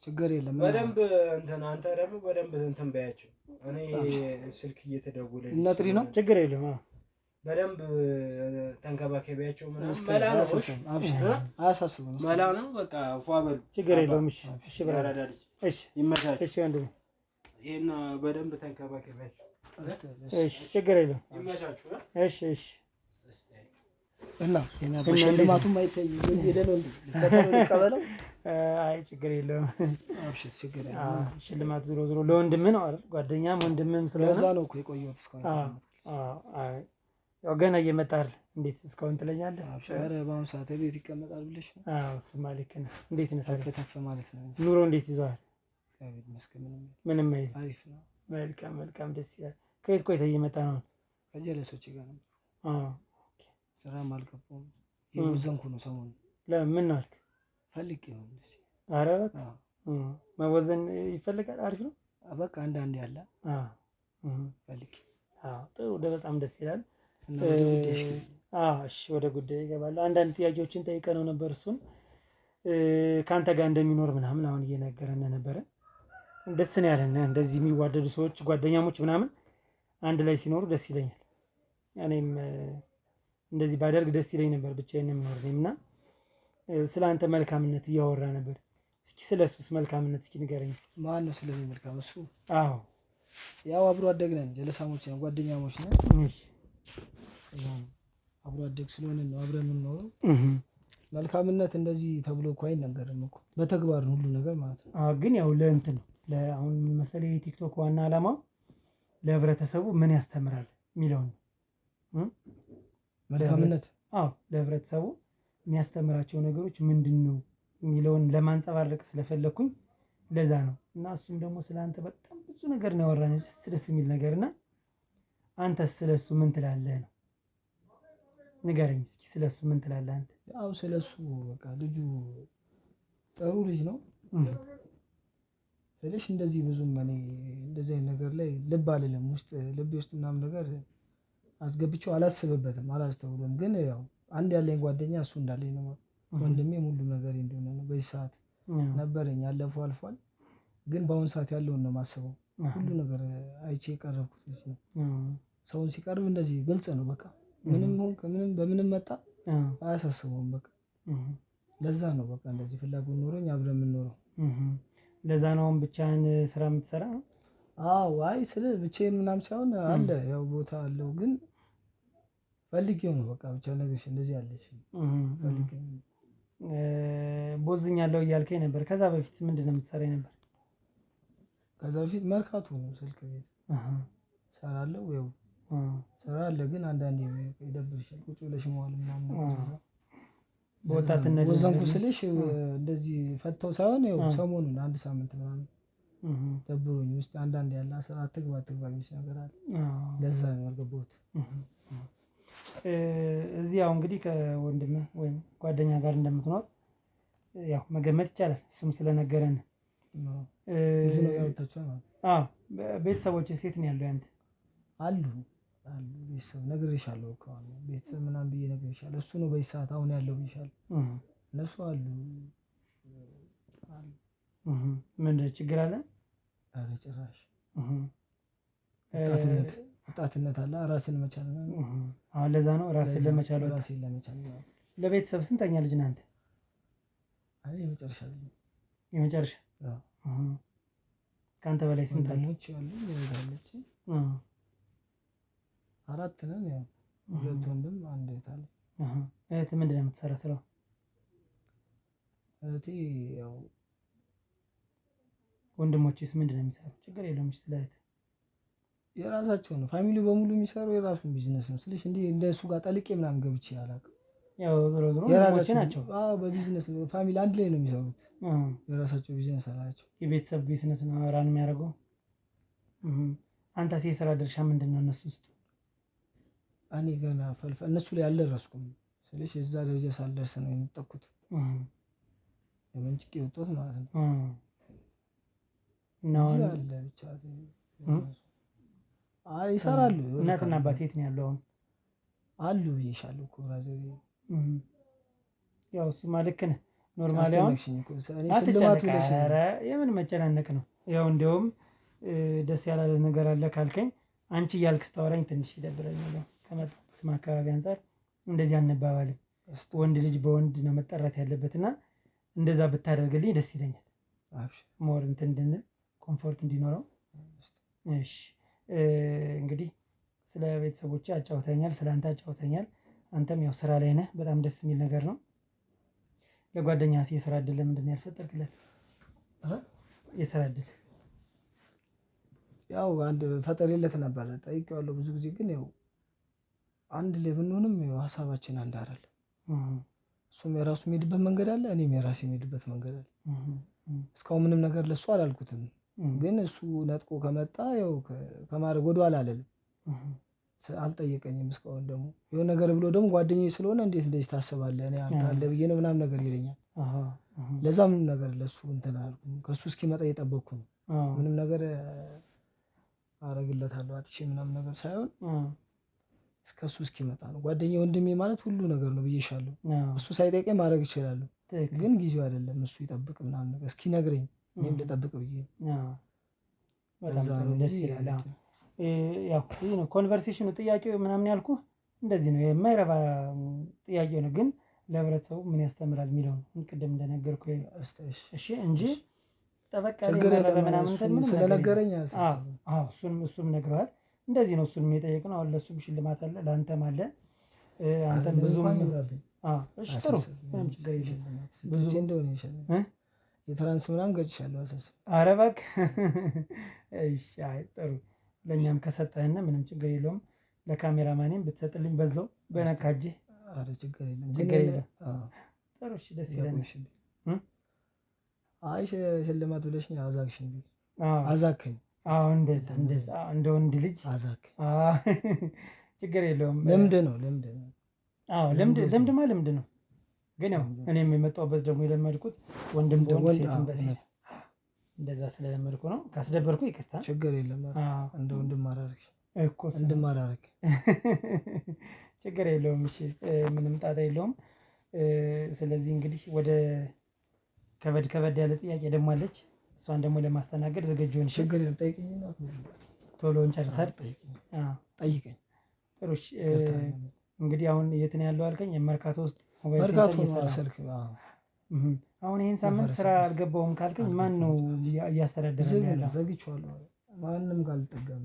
ችግር የለም። በደንብ እንትን አንተ ደግሞ በደንብ እንትን በያቸው። እኔ ስልክ እየተደወለልኝ ነጥሪ ነው። ችግር የለም። በደንብ ተንከባከቢያቸው ምናምን መላ ነው። አያሳስብም። መላ ነው። በቃ ፏ በሉ። ችግር የለውም። እሺ ብራዳልጅ እሺ ይመቻችሁ። እሺ ወንድሜ ይሄን በደንብ ተንከባከቢያቸው። እሺ ችግር የለውም። ይመቻችሁ። እሺ እሺ እና ሽልማቱም አይተኝ ሄደለው እንዴ ተቀበለው። አይ ችግር የለውም። አብሽር ችግር የለውም። ሽልማት ዞሮ ዞሮ ለወንድምህ ነው አይደል? ጓደኛም ወንድምህም ስለሆነ ለዛ ነው እኮ የቆየሁት እስካሁን። አይ ያው ገና እየመጣህ እንዴት እስካሁን ትለኛለህ? ኧረ በአሁኑ ሰዓት ቤት ይቀመጣል ብለሽ ነው? እሱማ ልክ ነህ። እንዴት ነህ? ተፍ ማለት ነው። ኑሮ እንዴት ይዘዋል? እግዚአብሔር ይመስገን ምንም አይልም። አሪፍ ነው። መልካም መልካም፣ ደስ ይላል። ከየት ቆይተህ እየመጣህ ነው? ከጀለሶች ጋር ነው። ስራም አልገባሁም። የቦዘንኩ ነው ሰሞኑን። ለምን ነው አልክ? ፈልጌ ነው እንደዚህ። ኧረ በቃ መወዘን ይፈልጋል። አሪፍ ነው። በቃ አንዳንዴ ያለ ፈልጌ። ጥሩ፣ በጣም ደስ ይላል። እሺ ወደ ጉዳይ ይገባለሁ። አንዳንድ ጥያቄዎችን ጠይቀነው ነበር። እሱን ከአንተ ጋር እንደሚኖር ምናምን አሁን እየነገረን ነበረ። ደስ ነው ያለን። እንደዚህ የሚዋደዱ ሰዎች ጓደኛሞች ምናምን አንድ ላይ ሲኖሩ ደስ ይለኛል። እኔም እንደዚህ ባደርግ ደስ ይለኝ ነበር። ብቻዬን የምኖር ነኝ እና ስለ አንተ መልካምነት እያወራ ነበር። እስኪ ስለ እሱስ መልካምነት እስኪ ንገረኝ። ማን ነው ስለኔ መልካም? እሱ አዎ ያው አብሮ አደግ ነን፣ ጀለሳሞች ነን፣ ጓደኛሞች ነን። አብሮ አደግ ስለሆነ ነው አብረን የምንኖረው። መልካምነት እንደዚህ ተብሎ እኮ አይነገርም እኮ በተግባር ነው ሁሉ ነገር ማለት ነው። ግን ያው ለእንትን አሁን መሰለኝ የቲክቶክ ዋና ዓላማው ለህብረተሰቡ ምን ያስተምራል የሚለው ነው። መልካምነት ለህብረተሰቡ የሚያስተምራቸው ነገሮች ምንድን ነው የሚለውን ለማንጸባረቅ ስለፈለኩኝ ለዛ ነው። እና እሱም ደግሞ ስለአንተ በጣም ብዙ ነገር ነው ያወራን፣ ደስ የሚል ነገር። እና አንተስ ስለሱ ምን ትላለህ ነው? ንገረኝ እስኪ ስለሱ ምን ትላለህ አንተ? ያው ስለሱ በቃ ልጁ ጥሩ ልጅ ነው ስለሽ እንደዚህ ብዙም እኔ እንደዚህ አይነት ነገር ላይ ልብ አልልም። ልቤ ውስጥ ምናምን ነገር አስገብቼው አላስብበትም፣ አላስተውልም። ግን ያው አንድ ያለኝ ጓደኛ እሱ እንዳለኝ ነው። ወንድሜ ሙሉ ነገር እንደሆነ ነው። በዚህ ሰዓት ነበረኝ፣ ያለፈው አልፏል። ግን በአሁኑ ሰዓት ያለውን ነው ማስበው። ሁሉ ነገር አይቼ የቀረብኩት ልጅ ነው። ሰውን ሲቀርብ እንደዚህ ግልጽ ነው። በቃ ምንም ሆን ከምንም በምንም መጣ አያሳስበውም። በቃ ለዛ ነው በቃ እንደዚህ ፍላጎት ኖሮኝ አብረን የምንኖረው። ለዛ ነው ብቻህን ስራ የምትሰራ? አዎ። አይ ስለ ብቻዬን ምናምን ሳይሆን አለ ያው ቦታ አለው። ግን ፈልጌው ነው በቃ ብቻ ነገርሽ እንደዚህ አለሽ ፈልጌው። ቦዝኛለሁ እያልከኝ ነበር። ከዛ በፊት ምንድን ነው የምትሰራ ነበር? ከዛ በፊት መርካቶ ነው ስልክ ቤት ሰራለሁ። ያው ስራ አለ ግን አንዳንዴ ይደብርሻል ቁጭ ብለሽ መዋል ምናምን። በወጣትነት ወዘንኩ ስልሽ እንደዚህ ፈተው ሳይሆን ያው ሰሞኑን አንድ ሳምንት ምናምን ደብሮኝ ውስጥ አንዳንዴ ያለ ስራ አትግባ የሚል ነገር አለ። ለዛ ነው ያልገባሁት። እዚህ ያው እንግዲህ ከወንድምህ ወይም ጓደኛ ጋር እንደምትኖር ያው መገመት ይቻላል። እሱም ስለነገረን ብዙ ነገር ወጣቻለሁ። ቤተሰቦች ሴት ነው ያለው ያንተ? አሉ ቤተሰብ ነግሬሻለሁ እኮ ቤተሰብ ምናምን ብዬ ነግሬሻለሁ። እሱ ነው በዚህ ሰዓት አሁን ያለው ብዬሻለሁ። እነሱ አሉ። ምንድን ችግር አለ? ኧረ ጭራሽ ወጣትነት አለ። ራስን መቻል ነው። አሁን ለዛ ነው ራስን ለመቻል ለቤተሰብ ስንተኛ ልጅ ነህ አንተ? አይ የመጨረሻ ልጅ። የመጨረሻ? ከአንተ በላይ ስንት አሉ? አለች። አራት ነን። ያው ሁለት ወንድም አንድ እህት አለ። እህት ምንድን ነው የምትሰራ ስራው? እህቴ ያው ወንድሞችስ ምንድን ነው የሚሰሩ? ችግር የለውም። ስለ እህት የራሳቸው ነው። ፋሚሊ በሙሉ የሚሰሩ የራሱን ቢዝነስ ነው ስልሽ እንዲህ እንደሱ ጋር ጠልቄ ምናምን ገብቼ አላውቅም። ያው ወንድሞች ናቸው። በቢዝነስ ፋሚሊ አንድ ላይ ነው የሚሰሩት። የራሳቸው ቢዝነስ አላቸው። የቤተሰብ ቢዝነስ ነው ራን የሚያደርገው። አንተስ የስራ ድርሻ ምንድን ነው እነሱ ውስጥ? እኔ ገና እነሱ ላይ አልደረስኩም ስልሽ እዛ ደረጃ ሳልደርስ ነው የሚጠቁት የመንጭቄ ወጥቶት ማለት ነው። አለ ብቻ ይሰራሉ። እናትና አባት የት ነው ያለው? አሁን አሉ ብዬሻለሁ እኮ ብራዘር። ያው እሱማ ልክ ነህ። ኖርማሊ አሁን አትጨነቅ። ኧረ የምን መጨናነቅ ነው? ያው እንዲያውም ደስ ያላለ ነገር አለ ካልከኝ አንቺ እያልክ ስታወራኝ ትንሽ ይደብረኛል። ከመጣሁበት አካባቢ አንጻር እንደዚህ አንባባልም። ወንድ ልጅ በወንድ ነው መጠራት ያለበት እና እንደዛ ብታደርግልኝ ደስ ይለኛል። ሞር እንትን እንድንል ኮምፎርት እንዲኖረው። እሺ እንግዲህ ስለ ቤተሰቦቼ አጫውተኛል፣ ስለ አንተ አጫውተኛል። አንተም ያው ስራ ላይ ነህ። በጣም ደስ የሚል ነገር ነው። ለጓደኛ የስራ እድል ለምንድን ነው ያልፈጠርክለት? የስራ እድል ያው አንድ ፈጠሬለት ነበር፣ ጠይቄዋለሁ ብዙ ጊዜ። ግን ያው አንድ ላይ ብንሆንም ያው ሀሳባችን አንድ አይደለም። እሱም የራሱ የሚሄድበት መንገድ አለ፣ እኔም የራሴ የሚሄድበት መንገድ አለ። እስካሁን ምንም ነገር ለሱ አላልኩትም። ግን እሱ ነጥቆ ከመጣ ያው ከማድረግ ወደኋላ አልልም። አልጠየቀኝም እስካሁን። ደግሞ የሆነ ነገር ብሎ ደግሞ ጓደኛዬ ስለሆነ እንዴት እንደዚህ ታስባለህ እኔ አንተ አለ ብዬ ነው ምናምን ነገር ይለኛል። ለዛ ምንም ነገር ለሱ እንትን አላልኩም። ከሱ እስኪመጣ እየጠበቅኩ ነው። ምንም ነገር አረግለታለሁ አጥቼ ምናምን ነገር ሳይሆን እስከሱ እስኪመጣ ነው። ጓደኛዬ ወንድሜ ማለት ሁሉ ነገር ነው ብዬሻለሁ። እሱ ሳይጠይቀኝ ማድረግ ይችላሉ። ግን ጊዜው አይደለም እሱ ይጠብቅ ምናምን ነገር እስኪነግረኝ እኔም ልጠብቅ ብዬ በጣም ደስ ይላል። ያው ይሄ ነው ኮንቨርሴሽኑ። ጥያቄው ምናምን ያልኩህ እንደዚህ ነው፣ የማይረባ ጥያቄ ነው፣ ግን ለህብረተሰቡ ምን ያስተምራል የሚለው ነው። ቅድም እንደነገርኩህ እሺ እንጂ ጠበቅ ያለ ምናምን ስለነገረኝ እሱም ነግረዋል። እንደዚህ ነው እሱንም የጠየቅነው። አሁን ለእሱም ሽልማት አለ፣ ለአንተም አለ። አንተም ብዙም እሺ ጥሩ ምንም ችግር የለም። ብዙ እንደሆነ ይሻላል የትራንስ ምናምን ገጭሻለሁ አሰስ። ኧረ እባክህ እሺ አይ ጥሩ። ለእኛም ከሰጠህና ምንም ችግር የለውም። ለካሜራማኔም ብትሰጥልኝ በዛው በነካጅህ። ኧረ ችግር የለም ችግር የለም። ጥሩ እሺ ደስ ይለኛል። አይ ሽልማት ብለሽኝ አዛግሽኝ። አዛከኝ። አዎ እንደዛ እንደ ወንድ ልጅ አዛከኝ። ችግር የለውም። ልምድ ነው ልምድ ነው። አዎ ልምድማ ልምድ ነው። ግን ያው እኔም የመጣሁበት ደግሞ የለመድኩት ወንድም ደግሞ ሴትም በሴት እንደዛ ስለለመድኩ ነው። ካስደበርኩ ይቅርታ። ችግር የለም። እንደ ወንድም አላረግሽ እኮ እንድማራረግ ችግር የለውም። እሺ ምንም ጣጣ የለውም። ስለዚህ እንግዲህ ወደ ከበድ ያለ ጥያቄ ደግሞ አለች። እሷን ደግሞ ለማስተናገድ ዝግጁ ነሽ? ችግር የለም። ጠይቀኝና ቶሎ እንጨርሳለን። ጠይቀኝ። ጥሩ እሺ። እንግዲህ አሁን የት ነው ያለው አልከኝ? መርካቶ ውስጥ መርካቶ ስልክ። አሁን ይህን ሳምንት ስራ አልገባውም ካልከኝ ማን ነው እያስተዳደረ ያለው? ዘግቼዋለሁ። ማንም ጋር አልጠጋም።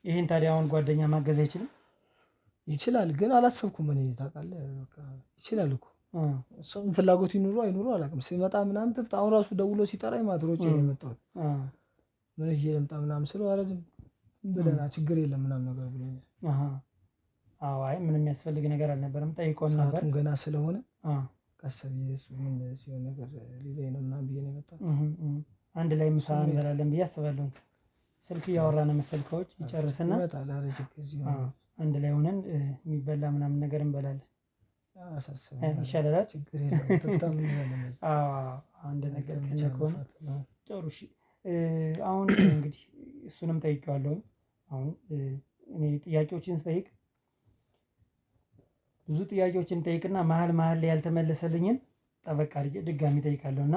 ይህን ታዲያ አሁን ጓደኛ ማገዝ አይችልም? ይችላል፣ ግን አላሰብኩም እኔ ታውቃለህ። በቃ ይችላል እኮ እሱም ፍላጎቱ ይኑሮ አይኑሮ አላውቅም። ሲመጣ ምናምን ትፍት አሁን ራሱ ደውሎ ሲጠራኝ ማትሮቼ ነው የመጣሁት። ምን ይዤ ልምጣ ምናምን ስለው ኧረ ዝም ብለና ችግር የለም ምናምን ነገር ብሎኛል። አዎ አይ ምንም የሚያስፈልግ ነገር አልነበረም። ጠይቆን ነበር ገና ስለሆነ ቀስ ብዬ እሱ ምን ሲሆን ነገር ሊለኝ ነው ምናምን ብዬ ነው የመጣሁት። አንድ ላይ ምሳ እንበላለን ብዬ አስባለሁ። ስልክ እያወራን መሰል ከውጭ ይጨርስና ይመጣል። ኧረ ችግር እዚህ አንድ ላይ ሆነን የሚበላ ምናምን ነገር እንበላለን። ይሻላል። ችግር የለም። ተፍታ ምን ያለን አንድ ነገር ከሆነ ጥሩ እሺ። አሁን እንግዲህ እሱንም ጠይቄዋለሁ። አሁን እኔ ጥያቄዎችን ስጠይቅ ብዙ ጥያቄዎችን ጠይቅና መሀል ላይ ያልተመለሰልኝን ጠበቅ አድርጌ ድጋሚ ጠይቃለሁ እና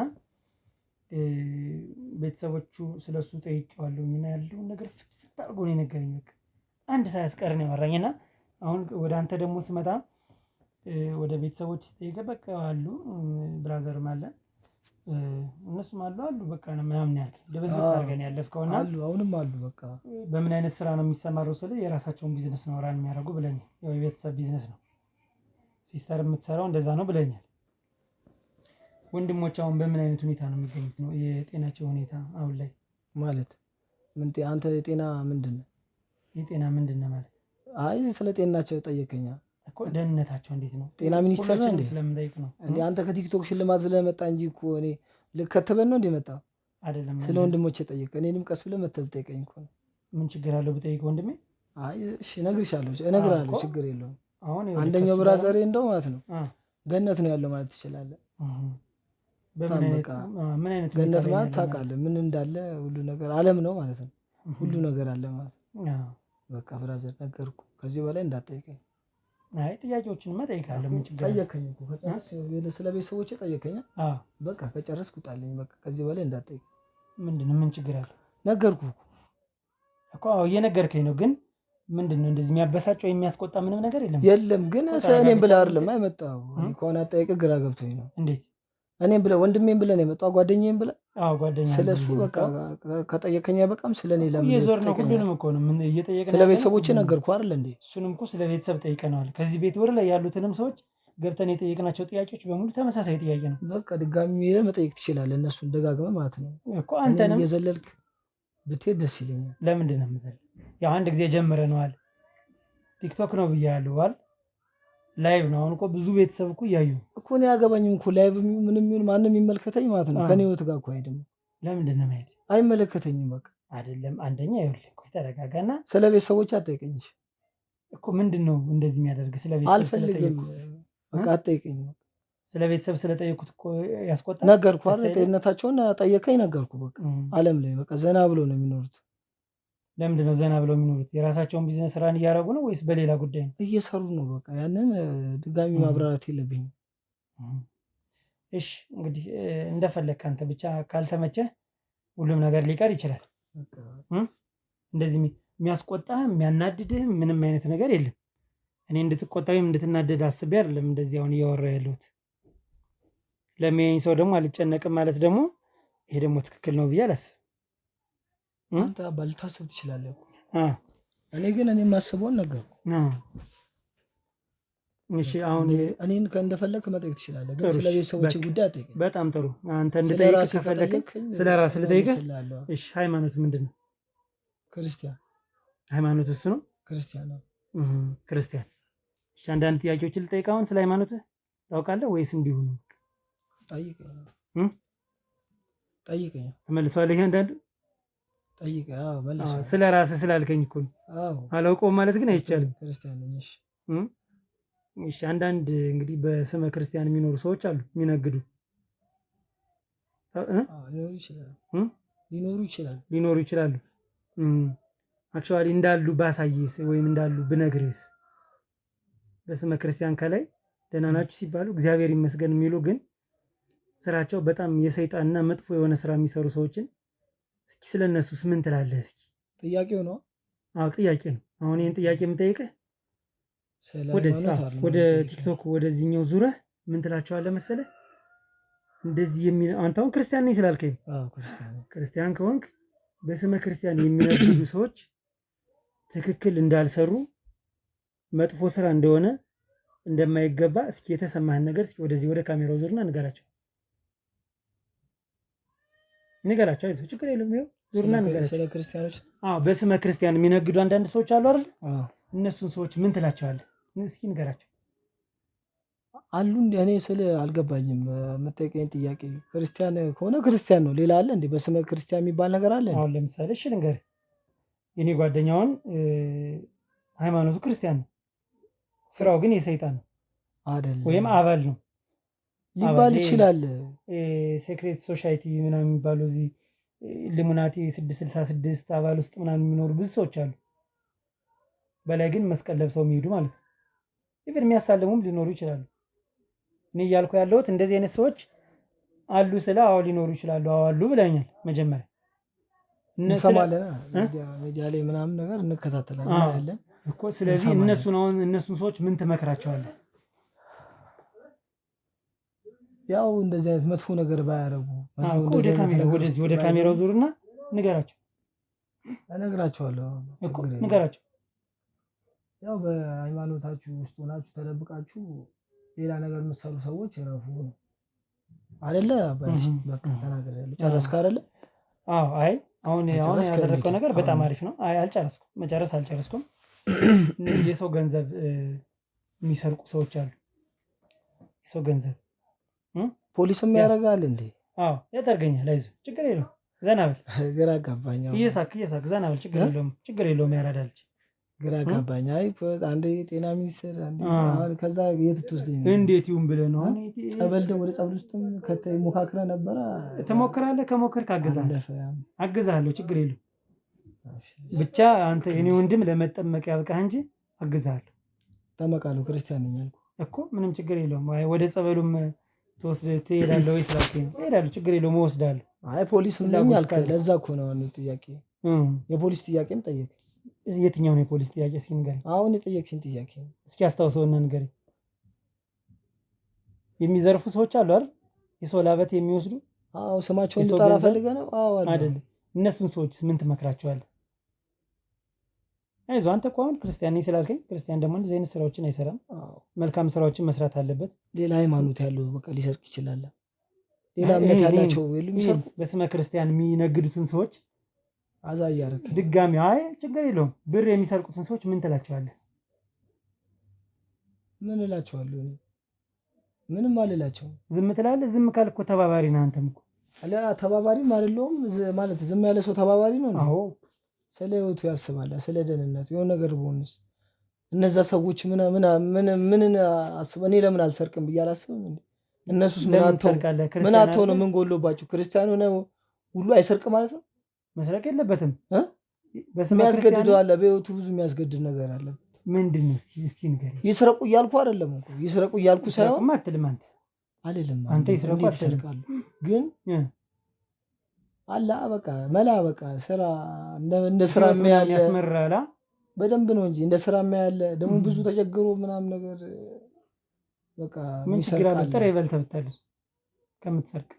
ቤተሰቦቹ ስለሱ ጠይቄዋለሁኝ እና ያለውን ነገር ፍትፍት አድርጎ ነው የነገረኝ። በቃ አንድ ሳያስቀር ነው ያወራኝ እና አሁን ወደ አንተ ደግሞ ስመጣ ወደ ቤተሰቦች ስጠይቅ በቃ አሉ ብራዘርም አለ እነሱም አሉ በቃ ነው ምናምን ያልከኝ። ደበዝበዝ አድርገን ያለፍከውና አሉ አሁንም አሉ። በቃ በምን አይነት ስራ ነው የሚሰማረው ስለ የራሳቸውን ቢዝነስ ነው ራን የሚያደርጉ ብለኛል። ያው የቤተሰብ ቢዝነስ ነው ሲስተር የምትሰራው እንደዛ ነው ብለኛል። ወንድሞች አሁን በምን አይነት ሁኔታ ነው የሚገኙት? ነው የጤናቸው ሁኔታ አሁን ላይ ማለት ምን አንተ የጤና ምንድን ነው የጤና ምንድን ነው ማለት? አይ ስለ ጤናቸው ጠየቀኛ እኮ ደህንነታቸው እንዴት ነው? ጤና ሚኒስቴር ነው እንዴ ስለምንጠይቅ ነው እንዴ? አንተ ከቲክቶክ ሽልማት ብለህ መጣ እንጂ እኮ እኔ ልከተበን ነው እንዴ መጣ አይደለም። ስለ ወንድሞቼ ጠየቀ። እኔንም ቀስ ብለህ መተህ ልጠይቀኝ እኮ ነው። ምን ችግር አለው ብጠይቅ ወንድሜ? አይ እሺ እነግርሻለሁ፣ እነግርሃለሁ፣ ችግር የለውም። አሁን አንደኛው ብራዘሬ እንደው ማለት ነው ገነት ነው ያለው ማለት ትችላለህ። ምን አይነት ገነት ማለት ታውቃለህ ምን እንዳለ ሁሉ ነገር ዓለም ነው ማለት ነው። ሁሉ ነገር አለ ማለት ነው። በቃ ብራዘር ነገርኩ፣ ከዚህ በላይ እንዳትጠይቀኝ። አይ ጥያቄዎችንማ እጠይቃለሁ። ምን ችግር አለ? ጠየቀኝ እኮ ስለ ቤተሰቦቼ ጠየቀኝ። በቃ ከጨረስኩ ጣልኝ። በቃ ከዚህ በላይ እንዳትጠይቀኝ። ምንድነው? ምን ችግር አለ? ነገርኩህ እኮ እየነገርከኝ ነው። ግን ምንድነው እንደዚህ የሚያበሳጨው የሚያስቆጣ ምንም ነገር የለም። የለም ግን እኔም ብለህ አይደለም የመጣው ከሆነ አጠያየቅህ ግራ ገብቶኝ ነው። እንዴት እኔም ብለህ ወንድሜም ብለህ ነው የመጣው ጓደኛዬም ብለህ? አዎ ጓደኛዬ። ስለሱ በቃ ከጠየቀኝ በቃም ስለኔ ለምን እየዞር ነው? ሁሉንም እኮ ነው ምን እየጠየቅን? ስለ ቤተሰቦቼ ነገርኩህ አይደል እንዴ? እሱንም እኮ ስለ ቤተሰብ ጠይቀናል። ከዚህ ቤት ወር ላይ ያሉትንም ሰዎች ገብተን የጠየቅናቸው ጥያቄዎች በሙሉ ተመሳሳይ ጥያቄ ነው። በቃ ድጋሚ መጠየቅ ትችላለህ፣ እነሱን ደጋግመህ ማለት ነው እኮ። አንተንም እየዘለልክ ብትሄድ ደስ ይለኛል። ለምንድን ነው የምዘል? ያው አንድ ጊዜ ጀምረነዋል። ቲክቶክ ነው ብያለሁ አይደል? ላይቭ ነው። አሁን እኮ ብዙ ቤተሰብ እኮ እያዩ እኮ ነው። ያገባኝም እኮ ላይቭ ምንም ይሁን ማንም ይመልከተኝ ማለት ነው። ከኔ ህይወት ጋር እኮ አይደለም። ለምንድን ነው ማለት? አይመለከተኝም በቃ አይደለም። አንደኛ ይኸውልህ እኮ ተረጋጋና ስለ ቤተሰቦች አትጠይቀኝ እኮ። ምንድን ነው እንደዚህ የሚያደርግ? ስለ ቤተሰብ አልፈልግም በቃ አትጠይቀኝ። ስለ ቤተሰብ ስለጠየኩት እኮ ያስቆጣል። ነገርኩህ አይደል? ጤንነታቸውን ጠየቀኝ፣ ነገርኩህ። በቃ ዓለም ላይ በቃ ዘና ብሎ ነው የሚኖሩት። ለምንድን ነው ዘና ብለው የሚኖሩት? የራሳቸውን ቢዝነስ ስራን እያደረጉ ነው ወይስ በሌላ ጉዳይ ነው? እየሰሩ ነው። በቃ ያንን ድጋሚ ማብራራት የለብኝም። እሺ እንግዲህ እንደፈለግህ አንተ ብቻ ካልተመቸህ ሁሉም ነገር ሊቀር ይችላል። እንደዚህ የሚያስቆጣህ የሚያናድድህ ምንም አይነት ነገር የለም። እኔ እንድትቆጣ ወይም እንድትናደድ አስቤ አይደለም እንደዚህ አሁን እያወራ ያለሁት። ለሚያየኝ ሰው ደግሞ አልጨነቅም ማለት ደግሞ ይሄ ደግሞ ትክክል ነው ብዬ አላስብም። አንተ ባልታሰብ ትችላለህ እኮ። እኔ ግን እኔ የማስበውን ነገርኩህ። እሺ አሁን እኔን እንደፈለግህ መጠየቅ ትችላለህ፣ ግን ስለ ቤተሰቦቼ ጉዳይ አትጠይቀኝ። በጣም ጥሩ። አንተ እንድጠይቅህ ከፈለግህ ስለ ራስህ ልጠይቅህ። እሺ ሃይማኖት ምንድን ነው? ክርስቲያን። ሃይማኖት እሱ ነው? ክርስቲያን ነው። ክርስቲያን። እሺ አንዳንድ ጥያቄዎችን ልጠይቅህ። አሁን ስለ ሃይማኖትህ ታውቃለህ ወይስ እንዲሁ ነው? ጠይቀኝ። ትመልሰዋለህ? አንዳንዱ ጠይቀኝ። ስለ ራስህ ስላልከኝ እኮ ነው። አላውቀውም ማለት ግን አይቻልም። ክርስቲያን ነኝ። እሺ አንዳንድ እንግዲህ በስመ ክርስቲያን የሚኖሩ ሰዎች አሉ፣ የሚነግዱ ሊኖሩ ይችላሉ። አክቹዋሊ እንዳሉ ባሳይስ ወይም እንዳሉ ብነግርህስ? በስመ ክርስቲያን ከላይ ደህና ናችሁ ሲባሉ እግዚአብሔር ይመስገን የሚሉ ግን ስራቸው በጣም የሰይጣንና መጥፎ የሆነ ስራ የሚሰሩ ሰዎችን እስኪ ስለነሱስ ምን ትላለህ? እስኪ ጥያቄው ነው። አዎ ጥያቄ ነው። አሁን ይሄን ጥያቄ የምጠይቅህ ወደ ቲክቶክ ወደዚህኛው ዙረህ ምን ትላቸዋለህ መሰለህ? እንደዚህ አንተ አሁን ክርስቲያን ነኝ ስላልከኝ፣ ክርስቲያን ከሆንክ በስመ ክርስቲያን የሚነግዱ ሰዎች ትክክል እንዳልሰሩ መጥፎ ስራ እንደሆነ እንደማይገባ እስኪ የተሰማህን ነገር እስኪ ወደዚህ ወደ ካሜራው ዙርና ንገራቸው። አይዞህ ችግር የለውም። ይኸው ዙርና ንገራቸው ስለ ክርስቲያኖች። በስመ ክርስቲያን የሚነግዱ አንዳንድ ሰዎች አሉ አይደል? እነሱን ሰዎች ምን ትላቸዋለህ? እስኪ ንገራቸው። አሉ እንደ እኔ ስለ አልገባኝም የምጠይቀኝ ጥያቄ። ክርስቲያን ከሆነ ክርስቲያን ነው፣ ሌላ አለ እንዴ? በስመ ክርስቲያን የሚባል ነገር አለ? አሁን ለምሳሌ እሺ ልንገርህ፣ የኔ ጓደኛውን ሃይማኖቱ ክርስቲያን ነው፣ ስራው ግን የሰይጣን ነው አይደለም ወይም አባል ነው ሊባል ይችላል። ሴክሬት ሶሳይቲ ምናምን የሚባለው እዚህ ኢሉሚናቲ 666 አባል ውስጥ ምናምን የሚኖሩ ብዙ ሰዎች አሉ። በላይ ግን መስቀል ለብሰው የሚሄዱ ማለት ነው። ኢቭን የሚያሳልሙም ሊኖሩ ይችላሉ። እኔ እያልኩ ያለሁት እንደዚህ አይነት ሰዎች አሉ ስለ አዎ ሊኖሩ ይችላሉ። አዎ አሉ ብለኛል መጀመሪያ። እንሰማለን ሚዲያ ላይ ምናምን ነገር እንከታተላለን ያለን እኮ። ስለዚህ እነሱን ሰዎች ምን ትመክራቸዋለህ? ያው እንደዚህ አይነት መጥፎ ነገር ባያረጉ። ወደ ካሜራው ዙርና ንገራቸው። እነግራቸዋለሁ እኮ ንገራቸው። ያው በሃይማኖታችሁ ውስጥ ሆናችሁ ተደብቃችሁ ሌላ ነገር የምትሰሩ ሰዎች እረፉ ነው አይደለ? በቃ ተናግሬያለሁ። ጨረስክ አይደለ? አይ አሁን ያደረከው ነገር በጣም አሪፍ ነው። አይ አልጨረስኩም፣ መጨረስ አልጨረስኩም። የሰው ገንዘብ የሚሰርቁ ሰዎች አሉ። የሰው ገንዘብ ፖሊስም ያደርጋል እንዴ? ያደርገኛል። አይዞህ ችግር የለውም። ዘና በል። ግራ አጋባኝ። እየሳክ ዘና በል። ችግር የለውም ያራዳል። ግራ ገባኝ። አይ አንዴ ጤና ሚኒስቴር ከዛ የት ትወስደኝ ነው? እንዴት ይሁን ብለህ ነው? ጸበል ወደ ጸበል ውስጥም ሞካክረህ ነበረ። ትሞክራለህ። ከሞከርክ አግዛለሁ፣ ችግር የለም። ብቻ አንተ የኔ ወንድም ለመጠመቅ ያብቃህ እንጂ አግዛለሁ። ጠመቃለሁ፣ ክርስቲያን ነኝ አልኩህ እኮ ምንም ችግር የለውም። ወደ ጸበሉም ትሄዳለህ ወይስ ላልከኝ እሄዳለሁ፣ ችግር የለውም፣ እወስዳለሁ። አይ ፖሊስ ምን ያልከኝ? ለዛ እኮ ነው ጥያቄ። የፖሊስ ጥያቄም ጠየቅ። የትኛው ነው የፖሊስ ጥያቄ? እስኪ ንገረኝ። አሁን የጠየቅሽን ጥያቄ እስኪ አስታውሰውና ንገረኝ። የሚዘርፉ ሰዎች አሉ አይደል? የሰው ላበት የሚወስዱ። አዎ ስማቸውን እንድጠራ ፈልገህ ነው? አዎ አይደል? እነሱን ሰዎች ምን ትመክራቸዋለህ? አይዞህ አንተ እኮ አሁን ክርስቲያን ነኝ ስላልከኝ፣ ክርስቲያን ደግሞ እንደዚህ አይነት ስራዎችን አይሰራም። መልካም ስራዎችን መስራት አለበት። ሌላ ሃይማኖት ያለው በቃ ሊሰርቅ ይችላል። ሌላ እምነት ያላቸው የሚሰርቁ በስመ ክርስቲያን የሚነግዱትን ሰዎች አዛ እያደረክ ድጋሚ አይ ችግር የለውም ብር የሚሰርቁትን ሰዎች ምን ትላቸዋለህ? ምን እላቸዋለሁ? ምንም አልላቸው። ዝም ትላለህ? ዝም ካልክ እኮ ተባባሪ ነህ አንተም እኮ። ተባባሪም አይደለሁም ማለት ዝም ያለ ሰው ተባባሪ ነው። አዎ ስለ ህይወቱ ያስባል፣ ስለ ደህንነቱ የሆነ ነገር ቢሆንስ እነዛ ሰዎች ምን አስበው እኔ ለምን አልሰርቅም ብዬ አላስብም እንዴ? እነሱስ ምን አተው ነው? ምን ጎሎባቸው? ክርስቲያን ሆነ ሁሉ አይሰርቅ ማለት ነው? መስረቅ የለበትም። የሚያስገድደው አለ፣ በህይወቱ ብዙ የሚያስገድድ ነገር አለ። ምንድን ነው? እስቲ ንገረኝ። ይስረቁ እያልኩ አይደለም እኮ ይስረቁ እያልኩ ሳይሆን አትልም አንተ አይደለም አንተ ይስረቁ አትልም፣ ግን አላ በቃ መላ በቃ ስራ እንደ ስራ የሚያለ ያስመራላ በደንብ ነው እንጂ እንደ ስራ የሚያለ ደግሞ ብዙ ተቸግሮ ምናምን ነገር በቃ ምን ችግር አለ? ጥሬ በልተህ ብታድር ከምትሰርቅ